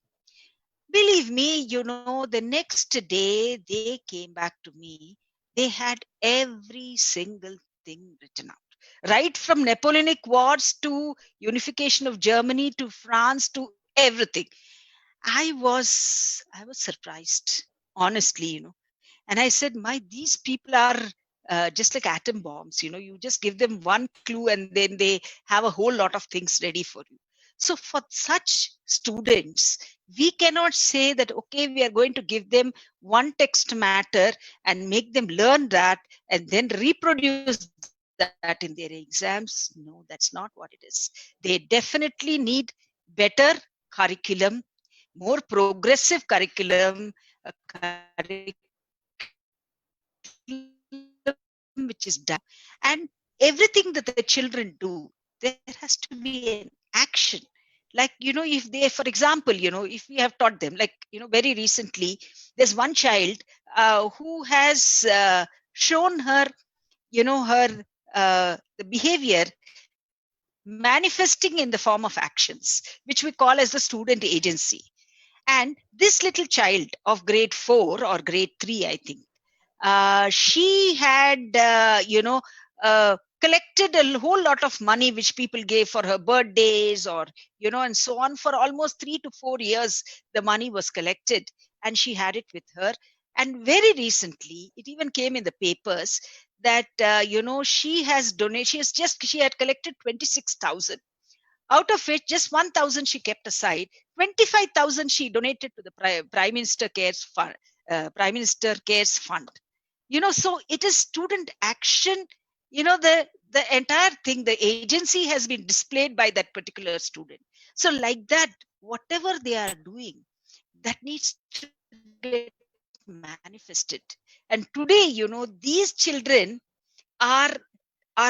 Believe me, the next day they came back to me. They had every single thing written out. Right from Napoleonic Wars to unification of Germany to France to everything. I was surprised, honestly, And I said, these people are just like atom bombs, you just give them one clue and then they have a whole lot of things ready for you. So for such students, we cannot say that, okay, we are going to give them one text matter and make them learn that and then reproduce that in their exams. No, that's not what it is. They definitely need better curriculum, more progressive curriculum, a curriculum which is done. And everything that the children do, there has to be an action. Like, if they, for example, if we have taught them, like, very recently, there's one child who has shown her, the behavior manifesting in the form of actions, which we call as the student agency. And this little child of grade 4 or grade 3, I think, she had, collected a whole lot of money which people gave for her birthdays or, and so on. For almost 3 to 4 years, the money was collected and she had it with her. And very recently, it even came in the papers that, she has donated, she had collected 26,000. Out of which, just 1,000 she kept aside. 25,000 she donated to the Prime Minister Cares Fund. So it is student action. The entire thing, the agency has been displayed by that particular student. So like that, whatever they are doing, that needs to get manifested. And today, these children are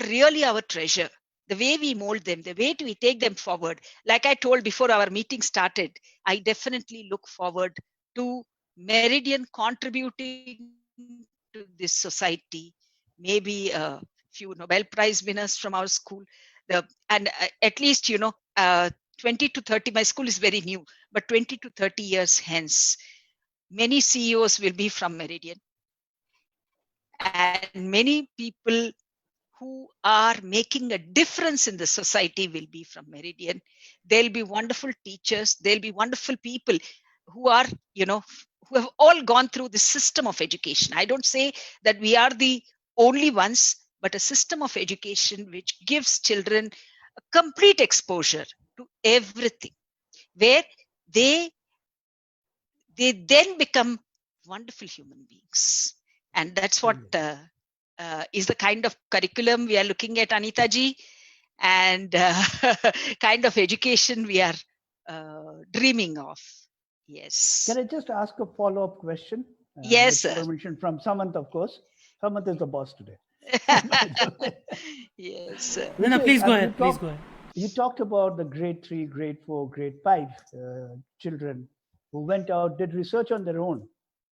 really our treasure. The way we mold them, the way we take them forward. Like I told before our meeting started, I definitely look forward to Meridian contributing to this society. Maybe a few Nobel Prize winners from our school. At least, 20 to 30, my school is very new, but 20 to 30 years hence, many CEOs will be from Meridian. And many people who are making a difference in the society will be from Meridian. There'll be wonderful teachers. There'll be wonderful people who are, who have all gone through the system of education. I don't say that we are the only ones, but a system of education which gives children a complete exposure to everything, where they then become wonderful human beings. And that's what is the kind of curriculum we are looking at, Anita ji, and kind of education we are dreaming of. Yes.
Can I just ask a follow-up question?
Yes, sir.
Permission from Samant, of course. Samant is the boss today.
Yes, sir.
No, please go ahead. Please go ahead.
You talked about the grade 3, grade 4, grade 5 children who went out, did research on their own.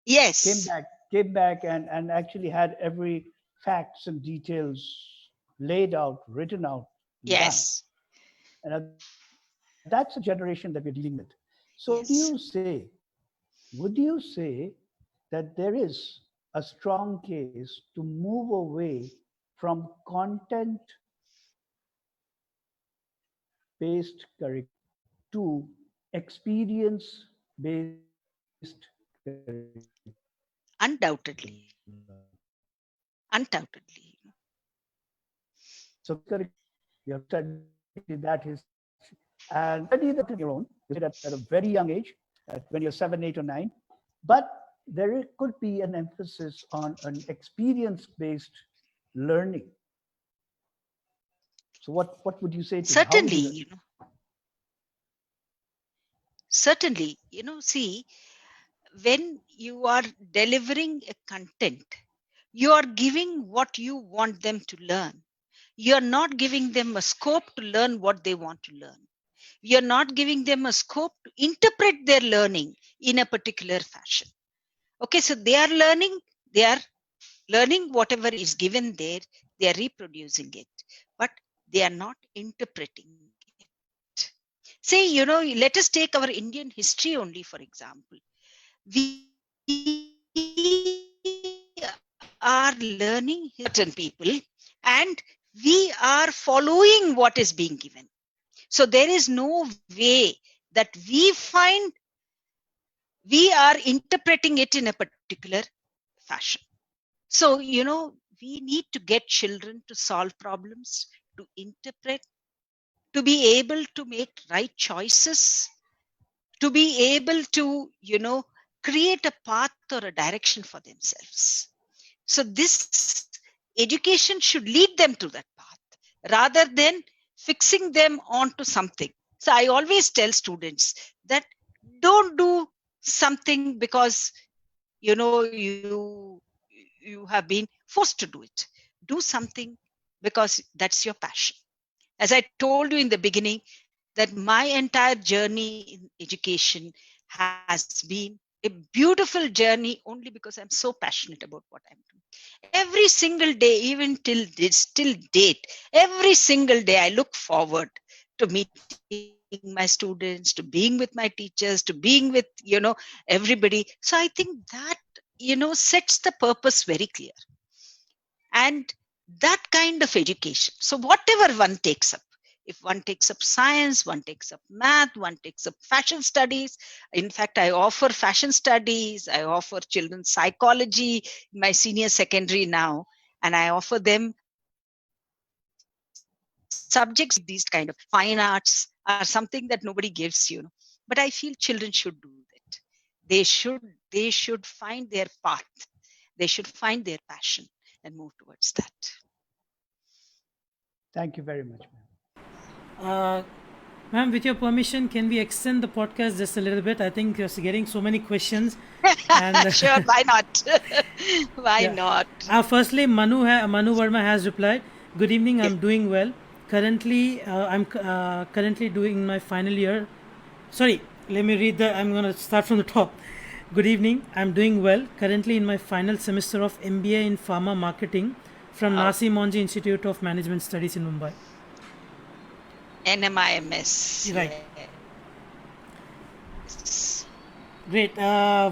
Yes.
Came back and actually had every facts and details laid out, written out.
Yes.
Done. And that's a generation that we're dealing with. So
Yes.
would you say that there is a strong case to move away from content-based curriculum to experience-based curriculum?
Undoubtedly.
So you have studied that history and study that on your own. You did at a very young age, when you're 7, 8, or 9. But there could be an emphasis on an experience-based learning. So what would you say to
Certainly, Certainly, see, when you are delivering a content, you are giving what you want them to learn. you're not giving them a scope to learn what they want to learn. You're not giving them a scope to interpret their learning in a particular fashion. Okay, so they are learning whatever is given there, they are reproducing it, but they are not interpreting it. Say, let us take our Indian history only, for example. We are learning certain people and we are following what is being given. So there is no way that we are interpreting it in a particular fashion. So, we need to get children to solve problems, to interpret, to be able to make right choices, to be able to, create a path or a direction for themselves. So this education should lead them to that path rather than fixing them onto something. So I always tell students that don't do something because you have been forced to do it. Do something because that's your passion. As I told you in the beginning, that my entire journey in education has been a beautiful journey only because I'm so passionate about what I'm doing. Every single day, even till date, every single day I look forward to meeting my students, to being with my teachers, to being with, everybody. So I think that, sets the purpose very clear. And that kind of education. So whatever one takes up, if one takes up science, one takes up math, one takes up fashion studies. In fact, I offer fashion studies, I offer children's psychology in my senior secondary now, and I offer them subjects like these kind of fine arts are something that nobody gives, But I feel children should do that. They should find their path. They should find their passion and move towards that.
Thank you very much, ma'am.
Ma'am, with your permission, can we extend the podcast just a little bit? I think you're getting so many questions. And
Sure, why not? Why
yeah.
not?
Firstly, Manu Verma has replied, "Good evening. I'm doing well. Currently, I'm currently doing my final year. Sorry, let me read the. I'm gonna start from the top. Good evening. I'm doing well. Currently in my final semester of MBA in Pharma Marketing from Nasi Monji Institute of Management Studies in Mumbai.
NMIMS.
Right.
Yes.
Great.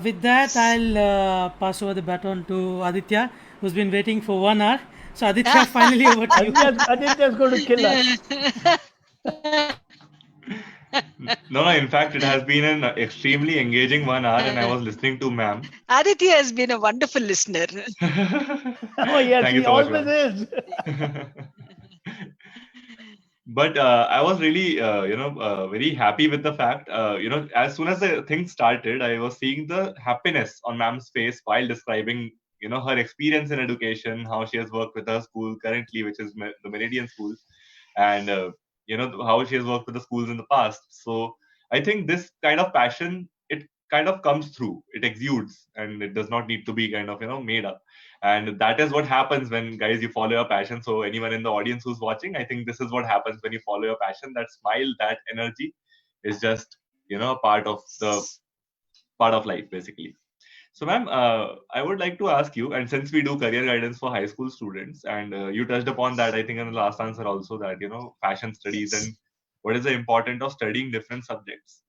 With that, I'll pass over the baton to Aditya, who's been waiting for 1 hour. So, Aditya, finally over to you.
Aditya's going to kill us.
No, in fact, it has been an extremely engaging 1 hour, and I was listening to ma'am.
Aditya has been a wonderful listener.
Oh, yes,
Thank you
he
so much,
always
ma'am.
is.
But I was really, very happy with the fact, as soon as the thing started, I was seeing the happiness on ma'am's face while describing, her experience in education, how she has worked with her school currently, which is the Meridian school, and how she has worked with the schools in the past. So I think this kind of passion, it kind of comes through, it exudes, and it does not need to be kind of made up. And that is what happens when, guys, you follow your passion. So anyone in the audience who's watching, I think this is what happens when you follow your passion. That smile, that energy is just part of life, basically. So, ma'am, I would like to ask you, and since we do career guidance for high school students, and you touched upon that, I think, in the last answer also, that, fashion studies
Yes.
and what is the importance of studying different subjects.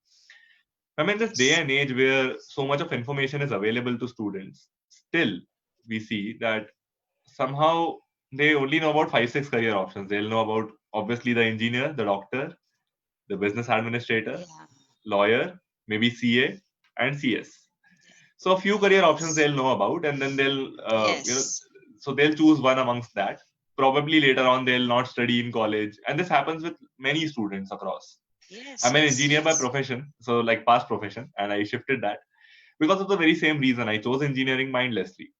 I mean, this day
Yes.
and age where so much of information is available to students, still we see that somehow they only know about 5, 6 career options. They'll know about obviously the engineer, the doctor, the business administrator,
Yeah.
lawyer, maybe CA, and CS. So a few career options
Yes.
they'll know about, and then
Yes.
so they'll choose one amongst that. Probably later on they'll not study in college, and this happens with many students across.
Yes.
I'm an
Yes.
engineer by
Yes.
profession, so like past profession, and I shifted that because of the very same reason. I chose engineering mindlessly.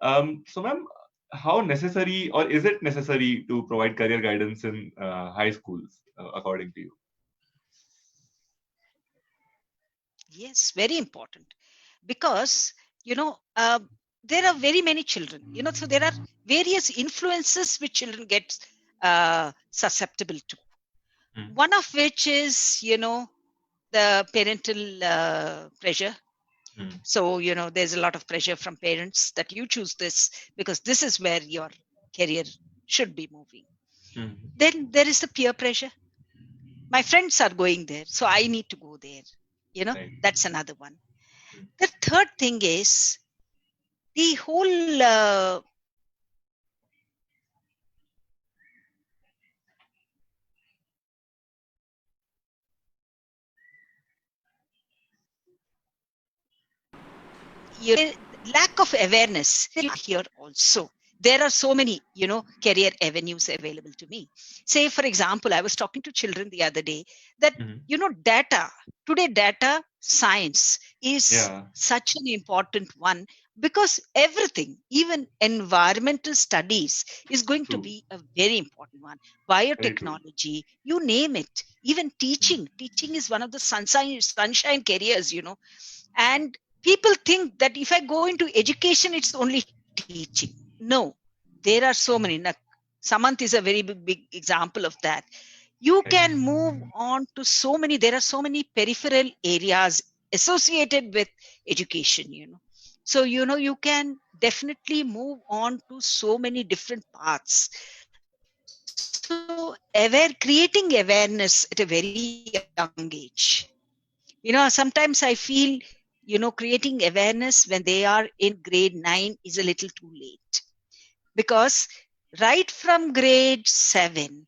So, ma'am, how necessary or is it necessary to provide career guidance in high schools, according to you?
Yes. Very important. Because, there are very many children, so there are various influences which children get susceptible to. One of which is, the parental pressure. So, there's a lot of pressure from parents that you choose this because this is where your career should be moving. Then there is the peer pressure. My friends are going there, so I need to go there.
Right.
That's another one. The third thing is the whole lack of awareness here also. There are so many, career avenues available to me. Say, for example, I was talking to children the other day that, data science is such an important one because everything, even environmental studies, is going to be a very important one. Biotechnology, you name it. Even teaching is one of the sunshine careers, and people think that if I go into education, it's only teaching. No, there are so many. Samant is a very big example of that. You can move on to so many. There are so many peripheral areas associated with education, So, you can definitely move on to so many different paths. So, creating awareness at a very young age. Sometimes I feel, creating awareness when they are in grade 9 is a little too late. Because right from grade 7,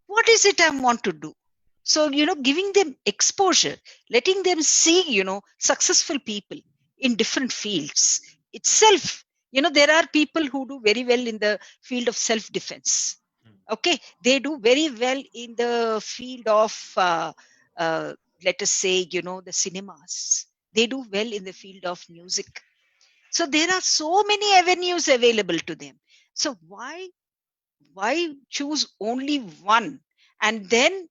what is it I want to do? So, giving them exposure, letting them see, successful people in different fields itself. There are people who do very well in the field of self-defense. Okay, they do very well in the field of, let us say, the cinemas. They do well in the field of music. So there are so many avenues available to them. So why choose only one and then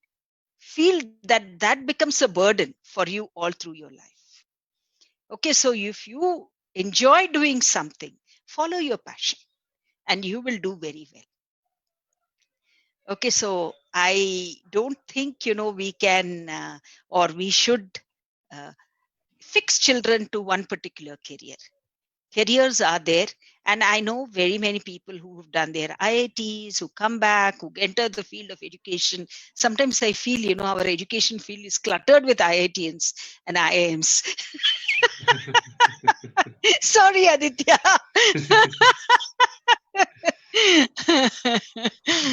feel that becomes a burden for you all through your life? Okay, so if you enjoy doing something, follow your passion and you will do very well. Okay, so I don't think, we can or we should fix children to one particular career. Careers are there, and I know very many people who have done their IITs, who come back, who enter the field of education. Sometimes I feel, our education field is cluttered with IITs and IIMs. Sorry, Aditya.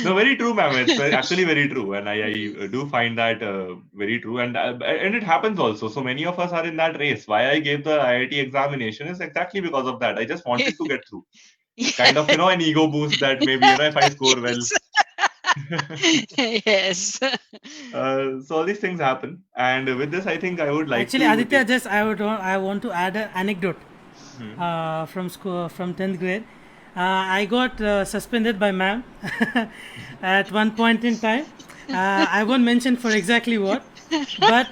No, very true, ma'am. It's actually very true, and I do find that very true, and it happens also. So many of us are in that race. Why I gave the IIT examination is exactly because of that. I just wanted to get through. Kind of, an ego boost that maybe if I score well.
Yes.
So all these things happen, and with this, I think I would like
actually,
to
Aditya, I want to add an anecdote from school, from 10th grade. I got suspended by ma'am at one point in time. I won't mention for exactly what, but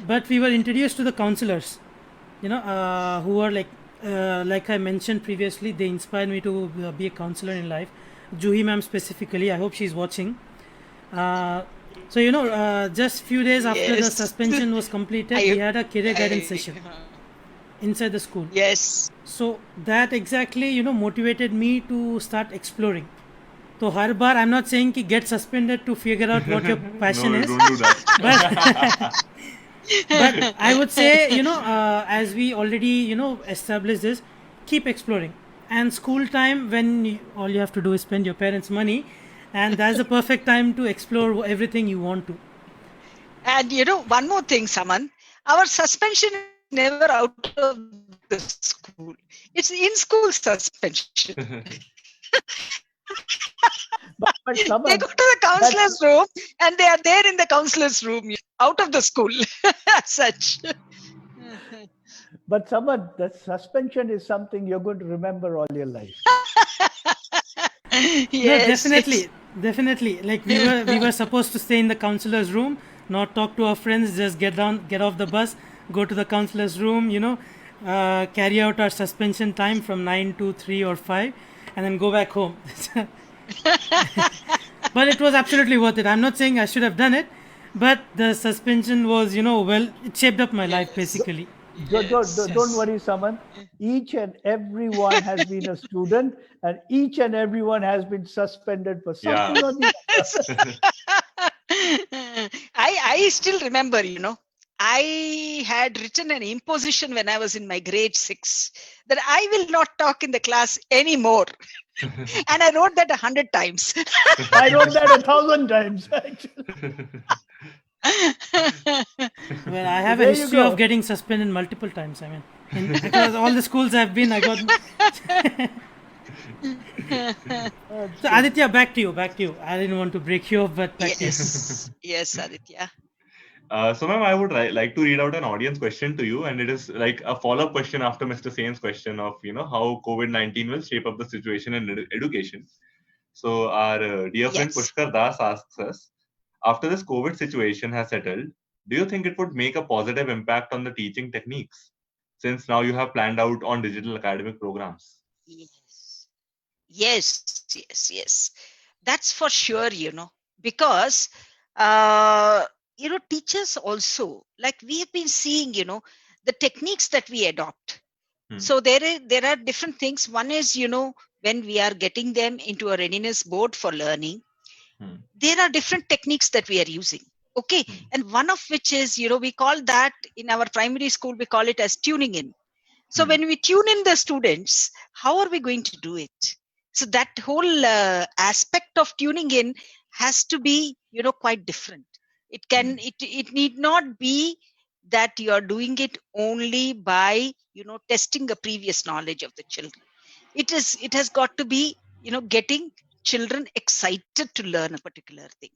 but we were introduced to the counselors, who are like I mentioned previously, they inspired me to be a counselor in life. Juhi ma'am specifically, I hope she's watching. So just few days after the suspension was completed, we had a career guidance session inside the school.
Yes.
So that exactly motivated me to start exploring. So har bar, I'm not saying ki get suspended to figure out what your passion is.
Don't do that.
But I would say, as we already, established this, keep exploring. And school time, when all you have to do is spend your parents' money, and that's the perfect time to explore everything you want to.
And one more thing, Saman, our suspension is never out of the school. It's in-school suspension.
But Saman,
they go to the counselor's room and they are there in the counselor's room, out of the school as such.
But Saman, that suspension is something you're going to remember all your life.
Yes,
no, definitely. Like we were supposed to stay in the counselor's room, not talk to our friends, just get off the bus, go to the counselor's room, carry out our suspension time from 9 to 3 or 5, and then go back home. But it was absolutely worth it. I'm not saying I should have done it, but the suspension was, it shaped up my life
Yes.
basically.
Don't worry, Saman. Each and everyone has been a student, and each and everyone has been suspended for
Yeah.
something or the other.
I still remember, I had written an imposition when I was in my grade 6 that I will not talk in the class anymore. And I wrote that 100 times.
I wrote that 1,000 times, actually.
Well, I
So
have a
there you
history of
go.
getting suspended multiple times. I mean, across all the schools I've been, I got.
That's
So
good.
Aditya, back to you. I didn't want to break you off, but back to you.
Yes, Aditya.
So, ma'am, I would like to read out an audience question to you, and it is like a follow-up question after Mr. Sain's question of how COVID-19 will shape up the situation in education. So, our dear friend
Yes.
Pushkar Das asks us, after this COVID situation has settled, do you think it would make a positive impact on the teaching techniques? Since now you have planned out on digital academic programs.
Yes. Yes. That's for sure, because, teachers also, like we have been seeing, the techniques that we adopt. So there are different things. One is, when we are getting them into a readiness board for learning, there are different techniques that we are using. Okay. And one of which is, we call that in our primary school, we call it as tuning in. So when we tune in the students, how are we going to do it? So that whole aspect of tuning in has to be, quite different. It need not be that you are doing it only by, testing the previous knowledge of the children. It has got to be, getting children excited to learn a particular thing.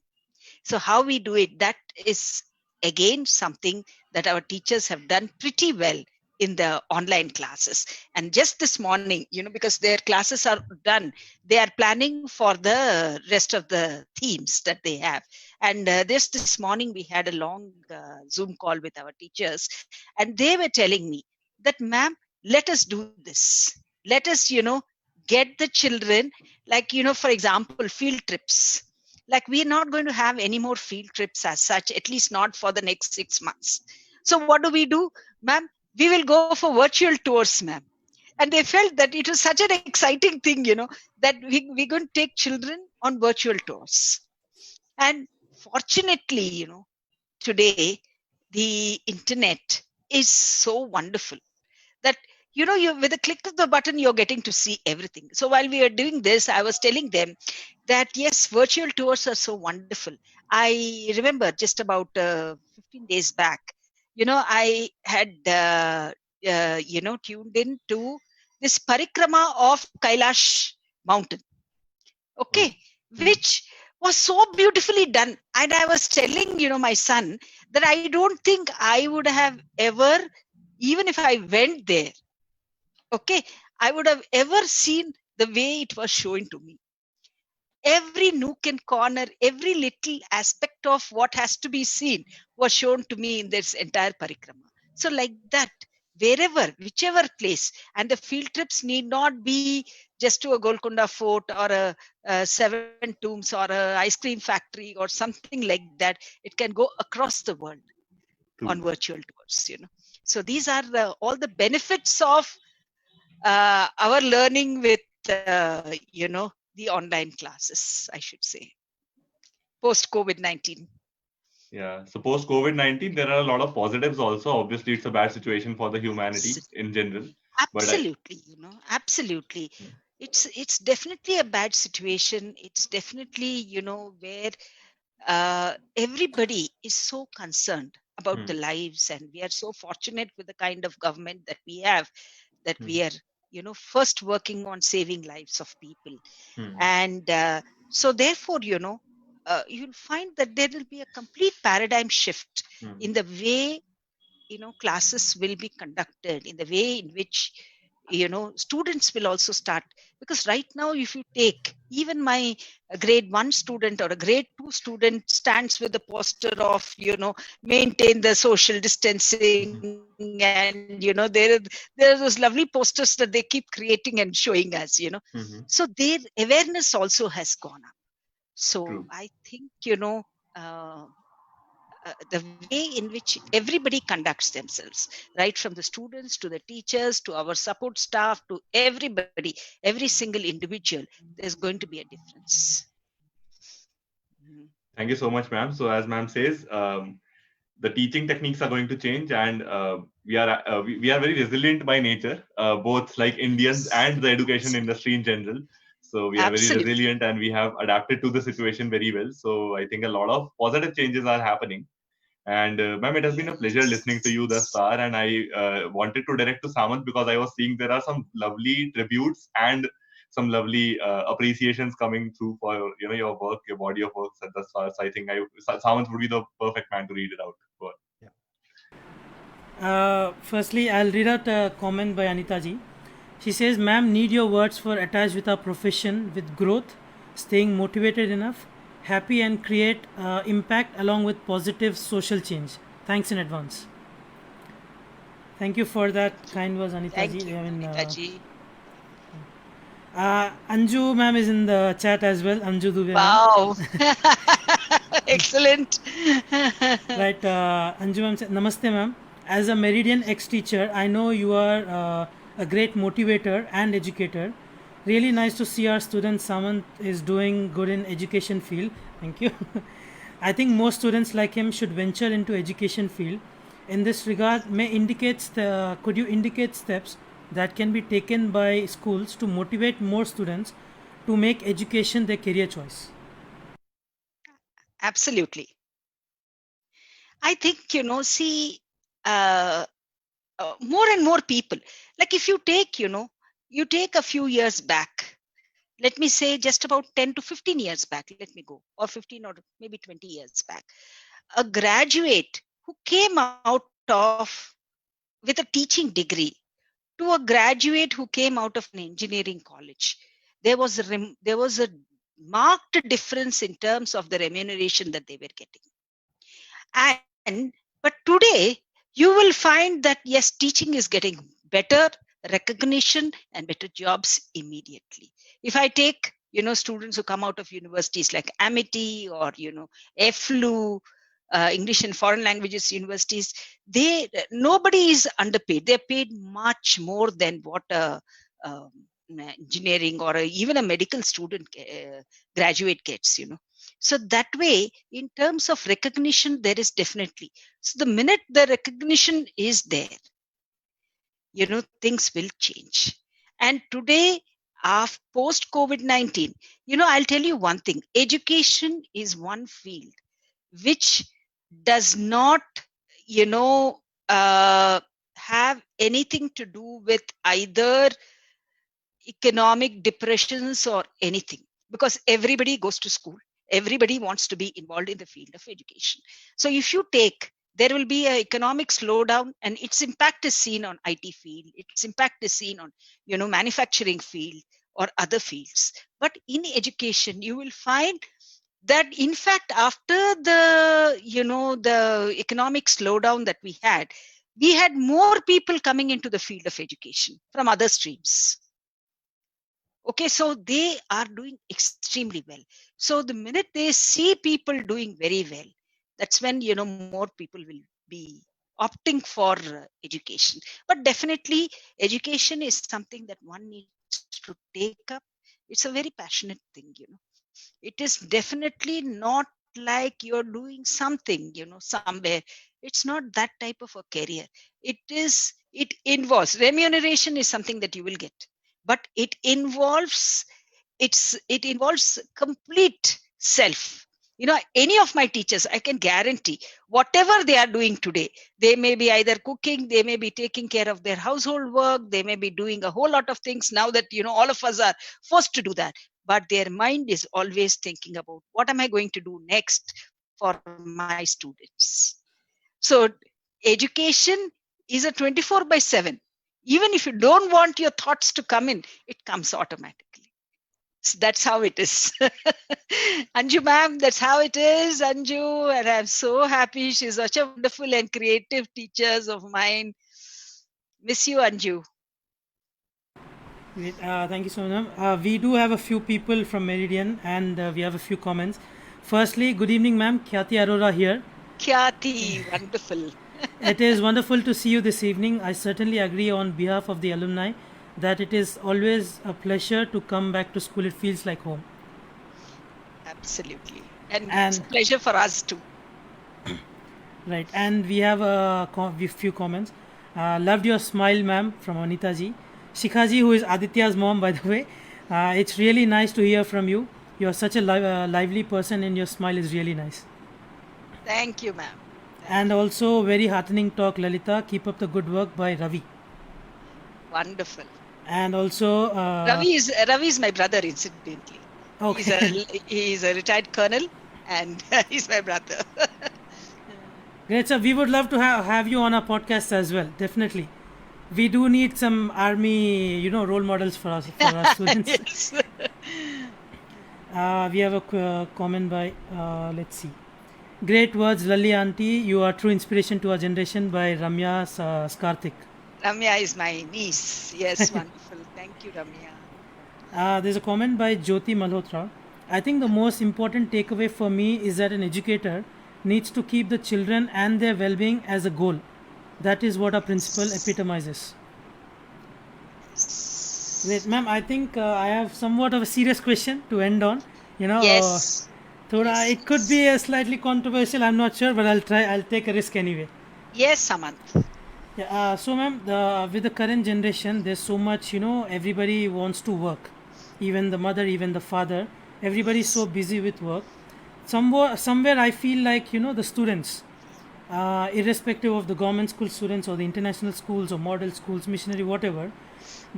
So how we do it, that is again something that our teachers have done pretty well in the online classes. And just this morning, because their classes are done, they are planning for the rest of the themes that they have. And this morning we had a long Zoom call with our teachers, and they were telling me that, ma'am, let us do this. Let us, get the children, like, for example, field trips. Like, we're not going to have any more field trips as such, at least not for the next 6 months. So what do, ma'am? We will go for virtual tours, ma'am. And they felt that it was such an exciting thing, that we're going to take children on virtual tours. And fortunately, today the internet is so wonderful that, you with a click of the button, you're getting to see everything. So while we are doing this, I was telling them that yes, virtual tours are so wonderful. I remember just about 15 days back, I had tuned in to this parikrama of Kailash mountain. Okay. Which was so beautifully done. And I was telling, my son, that I don't think I would have ever, even if I went there, okay, I would have ever seen the way it was shown to me. Every nook and corner, every little aspect of what has to be seen was shown to me in this entire parikrama. So like that, wherever, whichever place, and the field trips need not be just to a Golconda fort or a seven tombs or a ice cream factory or something like that. It can go across the world on virtual tours, So these are all the benefits of our learning with, the online classes, I should say, post COVID-19.
Yeah. So post COVID-19, there are a lot of positives also. Obviously, it's a bad situation for the humanity in general.
Absolutely, absolutely. It's definitely a bad situation. It's definitely, where everybody is so concerned about the lives, and we are so fortunate with the kind of government that we have, that we are, first working on saving lives of people. And so therefore, you'll find that there will be a complete paradigm shift in the way, classes will be conducted, in the way in which, students will also start. Because right now, if you take even my grade 1 student or a grade 2 student stands with a poster of, maintain the social distancing, and there are those lovely posters that they keep creating and showing us, so their awareness also has gone up. So
True.
I think, uh, the way in which everybody conducts themselves, right from the students to the teachers to our support staff to everybody, every single individual, there's going to be a difference. Mhm.
Thank you so much, ma'am. So, as ma'am says, the teaching techniques are going to change, and we are very resilient by nature, both like Indians
Yes,
and the education
absolutely.
industry in general. So we are very
Absolutely.
resilient, and we have adapted to the situation very well. So I think a lot of positive changes are happening. And ma'am, it has been a pleasure listening to you thus
Yes.
far. And I wanted to direct to Samant because I was seeing there are some lovely tributes and some lovely appreciations coming through for your work, your body of work thus far. So I think Samant would be the perfect man to read it out for.
Firstly, I'll read out a comment by Anita ji. She says, "Ma'am, need your words for attached with our profession, with growth, staying motivated enough, happy, and create impact along with positive social change. Thanks in advance." Thank you for that kind words, Anita ji.
Thank you, Anitaji.
Anju ma'am is in the chat as well. Anju Dubey ma'am.
Wow. Excellent.
Right, Anju ma'am said, "Namaste ma'am. As a Meridian ex-teacher, I know you are a great motivator and educator. Really nice to see our student Samant is doing good in education field. Thank you. I think most students like him should venture into education field. In this regard, could you indicate steps that can be taken by schools to motivate more students to make education their career choice?"
Absolutely. I think, see, uh, more and more people, like if you take, you take a few years back, let me say just about 10 to 15 years back, let me go, or 15 or maybe 20 years back, a graduate who came out of with a teaching degree to a graduate who came out of an engineering college, there was a marked difference in terms of the remuneration that they were getting. And but today you will find that yes, teaching is getting better recognition and better jobs immediately. If I take, students who come out of universities like Amity or, FLU, English and foreign languages universities, nobody is underpaid. They're paid much more than what a engineering or even a medical student graduate gets. So that way, in terms of recognition, there is definitely. So the minute the recognition is there, things will change. And today, after post COVID-19, I'll tell you one thing: education is one field which does not, you know, have anything to do with either economic depressions or anything, because everybody goes to school, everybody wants to be involved in the field of education. So if you take, there will be an economic slowdown and its impact is seen on IT field, its impact is seen on manufacturing field or other fields. But in education you will find that in fact after the economic slowdown that we had more people coming into the field of education from other streams. Okay, so they are doing extremely well. So the minute they see people doing very well, that's when more people will be opting for education. But definitely education is something that one needs to take up. It's a very passionate thing. It is definitely not like you're doing something somewhere. It's not that type of a career. It involves remuneration is something that you will get, but it involves complete self. Any of my teachers, I can guarantee whatever they are doing today, they may be either cooking, they may be taking care of their household work, they may be doing a whole lot of things now that all of us are forced to do that. But their mind is always thinking about what am I going to do next for my students. So education is a 24/7. Even if you don't want your thoughts to come in, it comes automatically. That's how it is. Anju ma'am, that's how it is, Anju. And I'm so happy. She's such a wonderful and creative teachers of mine. Miss you, Anju.
Great. Thank you so much. We do have a few people from Meridian and we have a few comments. Firstly, good evening, ma'am. Khyati Arora here.
Khyati, wonderful.
It is wonderful to see you this evening. I certainly agree on behalf of the alumni that it is always a pleasure to come back to school. It feels like home.
Absolutely. And it's a pleasure for us too.
Right. And we have a few comments. Loved your smile, ma'am, from Anita ji. Shikha ji, who is Aditya's mom, by the way. It's really nice to hear from you. You're such a lively person and your smile is really nice.
Thank you, ma'am.
And also very heartening talk, Lalitha. Keep up the good work by Ravi.
Wonderful.
And also
Ravi is my brother, incidentally.
Okay.
He's a retired colonel and he's my brother.
Great, sir. We would love to have you on our podcast as well. Definitely. We do need some army, role models for us, for our students.
Yes.
We have a comment by, let's see. Great words, Lalli Auntie. You are true inspiration to our generation by Ramya Skarthik.
Ramya is my niece. Yes, wonderful. Thank you, Ramya.
There's a comment by Jyoti Malhotra. I think the most important takeaway for me is that an educator needs to keep the children and their well-being as a goal. That is what our principle epitomizes. Wait, ma'am, I think I have somewhat of a serious question to end on.
Yes.
Thoda, it could be a slightly controversial, I'm not sure, but I'll try. I'll take a risk anyway.
Yes, Samant.
Yeah, so ma'am, with the current generation, there's so much, everybody wants to work. Even the mother, even the father. Everybody's so busy with work. Somewhere I feel like, the students, irrespective of the government school students or the international schools or model schools, missionary, whatever,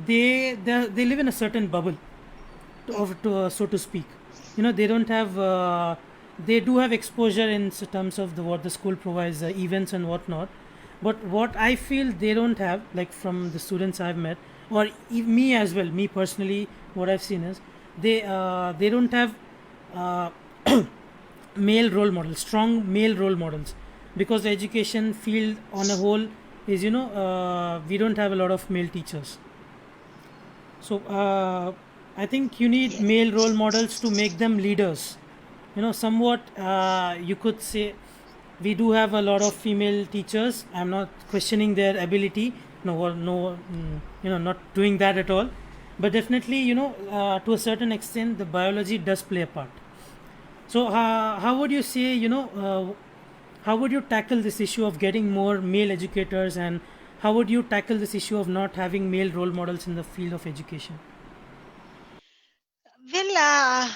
they live in a certain bubble, so to speak. They don't have, they do have exposure in terms of what the school provides, events and whatnot. But what I feel they don't have, like from the students I've met, or me as well, me personally, what I've seen is they don't have male role models, strong male role models, because the education field on a whole is we don't have a lot of male teachers. So I think you need male role models to make them leaders. Somewhat you could say we do have a lot of female teachers. I'm not questioning their ability. Not doing that at all. But definitely, to a certain extent, the biology does play a part. So how would you say, how would you tackle this issue of getting more male educators, and how would you tackle this issue of not having male role models in the field of education?
Well,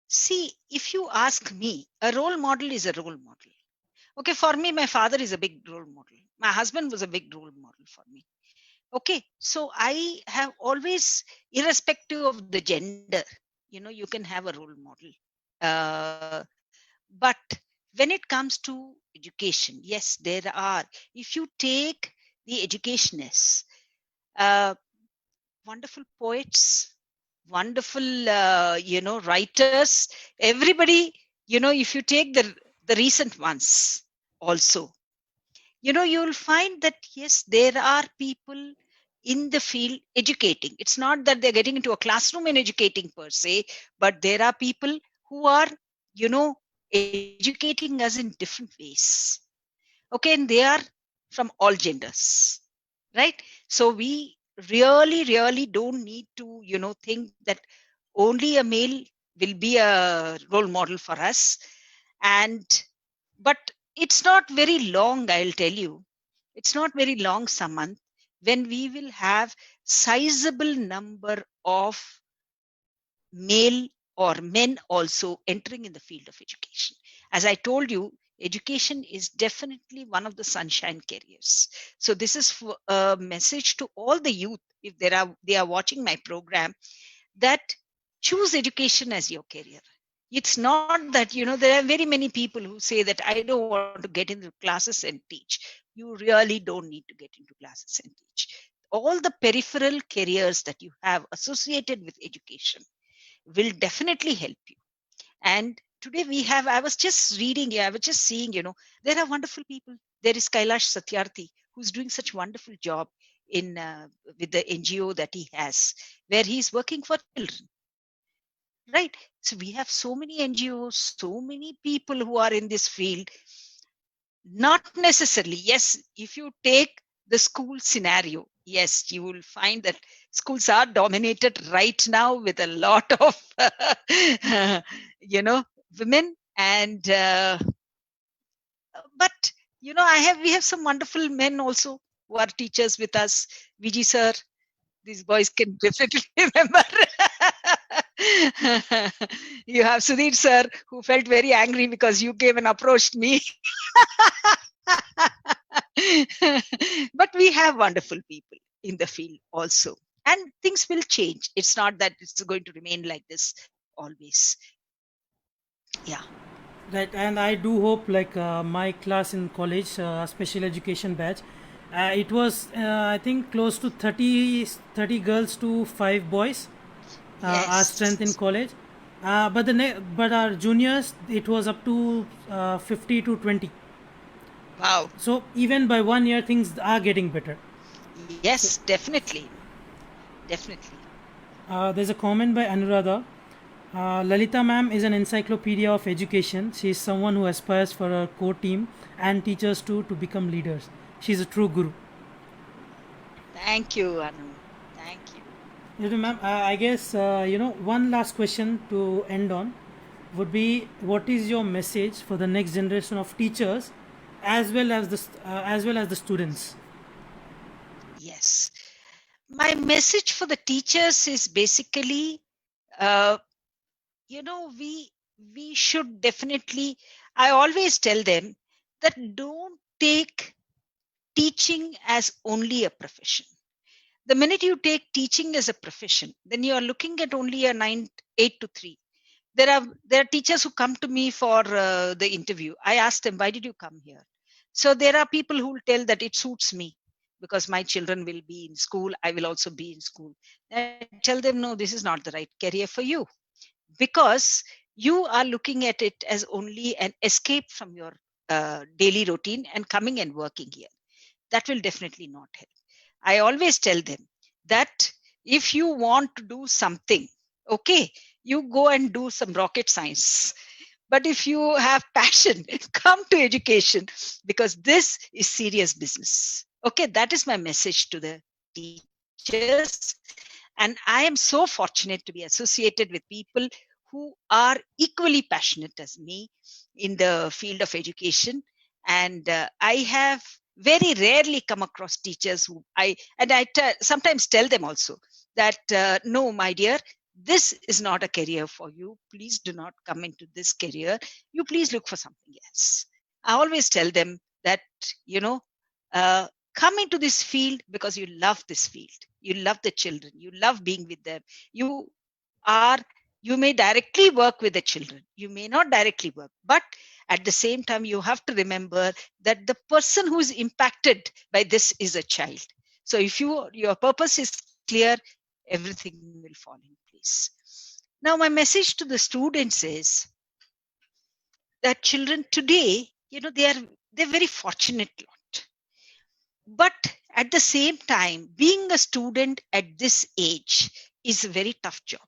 see, if you ask me, a role model is a role model. Okay, for me, my father is a big role model. My husband was a big role model for me. Okay, so I have always, irrespective of the gender, you can have a role model. But when it comes to education, yes, there are. If you take the educationists, wonderful poets, wonderful, writers, everybody, if you take the recent ones also, you'll find that, yes, there are people in the field educating. It's not that they're getting into a classroom and educating per se, but there are people who are, educating us in different ways. Okay, and they are from all genders, right? So we really don't need to, think that only a male will be a role model for us. But it's not very long, I'll tell you. It's not very long, Samant, when we will have sizable number of male or men also entering in the field of education. As I told you, education is definitely one of the sunshine careers. So this is a message to all the youth, if they are watching my program, that choose education as your career. It's not that, there are very many people who say that I don't want to get into classes and teach. You really don't need to get into classes and teach. All the peripheral careers that you have associated with education, will definitely help you. And today I was just seeing, there are wonderful people. There is Kailash Satyarthi, who's doing such wonderful job in with the NGO that he has, where he's working for children. Right. So we have so many NGOs, so many people who are in this field. Not necessarily. Yes, if you take the school scenario, yes, you will find that schools are dominated right now with a lot of, women. And, but, we have some wonderful men also who are teachers with us. VG sir, these boys can definitely remember. You have Sudhir sir, who felt very angry because you came and approached me. But we have wonderful people in the field also. And things will change. It's not that it's going to remain like this always. Yeah.
Right, and I do hope like my class in college, special education batch, it was I think close to 30 girls to 5 boys, our strength in
Yes.
college. But our juniors, it was up to 50 to 20.
Wow.
So even by 1 year, things are getting better.
Yes, definitely. Definitely.
There's a comment by Anuradha. Lalita ma'am is an encyclopedia of education. She is someone who aspires for her core team and teachers too to become leaders. She's a true guru.
Thank you, Anu. Thank you.
Yes, ma'am, I guess one last question to end on would be, what is your message for the next generation of teachers as well as the students?
Yes. My message for the teachers is basically, we should definitely, I always tell them that don't take teaching as only a profession. The minute you take teaching as a profession, then you are looking at only a 8 to 3. There are teachers who come to me for the interview. I ask them, why did you come here? So there are people who will tell that it suits me because my children will be in school. I will also be in school. I tell them, no, this is not the right career for you, because you are looking at it as only an escape from your daily routine and coming and working here. That will definitely not help. I always tell them that if you want to do something, okay, you go and do some rocket science. But if you have passion, come to education, because this is serious business. Okay, that is my message to the teachers. And I am so fortunate to be associated with people who are equally passionate as me in the field of education. And I have very rarely come across teachers who sometimes tell them also that, no, my dear, this is not a career for you. Please do not come into this career. You please look for something else. I always tell them that, uh, come into this field because you love this field. You love the children. You love being with them. Are you may directly work with the children. You may not directly work, but at the same time, you have to remember that the person who is impacted by this is a child. So if your purpose is clear, everything will fall in place. Now, my message to the students is that children today, they're very fortunate lot. But at the same time, being a student at this age is a very tough job,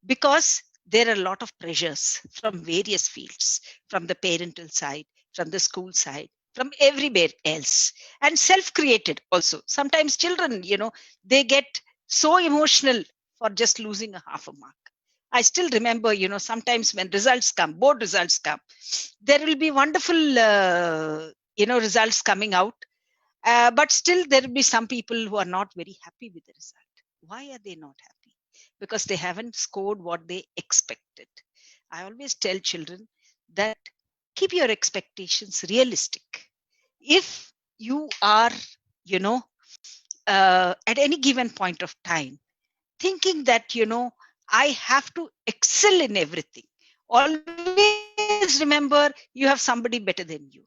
because there are a lot of pressures from various fields, from the parental side, from the school side, from everywhere else, and self-created also. Sometimes children, they get so emotional for just losing a half a mark. I still remember, sometimes when board results come, there will be wonderful, results coming out. But still, there will be some people who are not very happy with the result. Why are they not happy? Because they haven't scored what they expected. I always tell children that keep your expectations realistic. If you are, at any given point of time, thinking that, I have to excel in everything, always remember you have somebody better than you.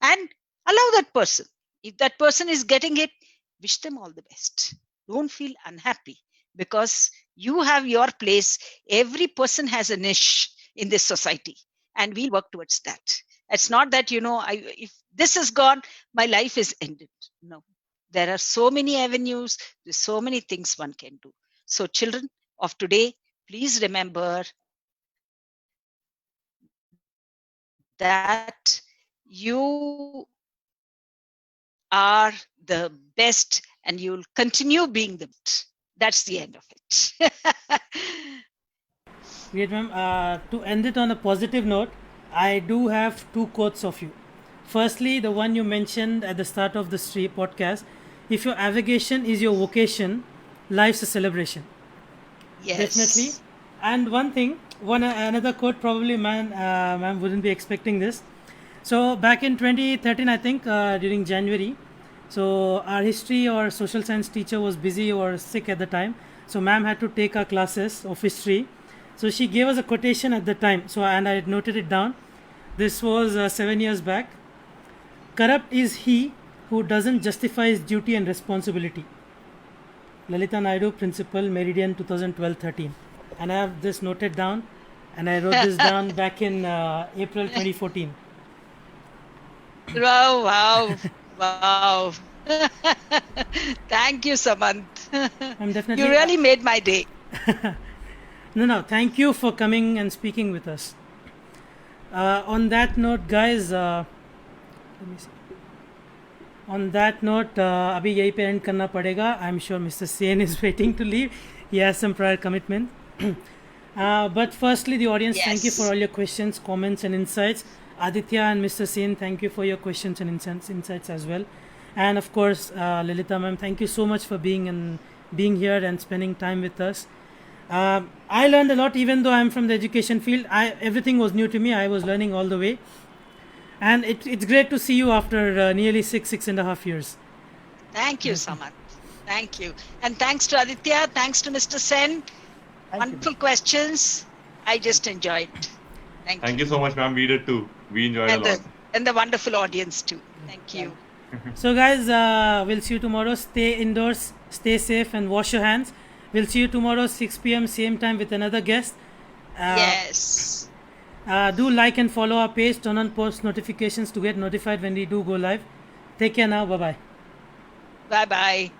And allow that person. If that person is getting it, wish them all the best. Don't feel unhappy because You have your place. Every person has a niche in this society, and we'll work towards that. It's not that, if this is gone, my life is ended. No, there are so many avenues, there's so many things one can do. So, children of today, please remember that you are the best and you'll continue being the best. That's the end of it.
Great, ma'am. To end it on a positive note, I do have two quotes of you. Firstly, the one you mentioned at the start of this podcast: if your avocation is your vocation, life's a celebration.
Yes.
Definitely. And one thing, another quote, probably ma'am wouldn't be expecting this. So back in 2013, I think, during January, so our history or social science teacher was busy or sick at the time. So ma'am had to take our classes of history. So she gave us a quotation at the time. So, and I noted it down. This was 7 years back. Corrupt is he who doesn't justify his duty and responsibility. Lalitha Naidu, Principal, Meridan, 2012-13. And I have this noted down, and I wrote this down back in April 2014.
Wow. Thank you, Samant.
I'm definitely.
You really made my day.
No. Thank you for coming and speaking with us. On that note, guys, let me see. On that note, अभी यही पे end करना पड़ेगा. I'm sure Mr. Sen is waiting to leave. He has some prior commitment. But firstly, the audience, thank you for all your questions, comments, and insights. Aditya and Mr. Sen, thank you for your questions and insights as well. And of course, Lalitha ma'am, thank you so much for being here and spending time with us. I learned a lot, even though I'm from the education field. Everything was new to me. I was learning all the way. And it's great to see you after nearly 6.5 years.
Thank you, Samant. Thank you. And thanks to Aditya. Thanks to Mr. Sen. Wonderful questions. I just enjoyed.
Thank you so much, ma'am. We did too. We enjoyed a lot.
And the wonderful audience too. Thank you.
So guys, we'll see you tomorrow. Stay indoors, stay safe, and wash your hands. We'll see you tomorrow 6 p.m. same time with another guest.
Yes.
Do like and follow our page. Turn on post notifications to get notified when we do go live. Take care now. Bye-bye.
Bye-bye.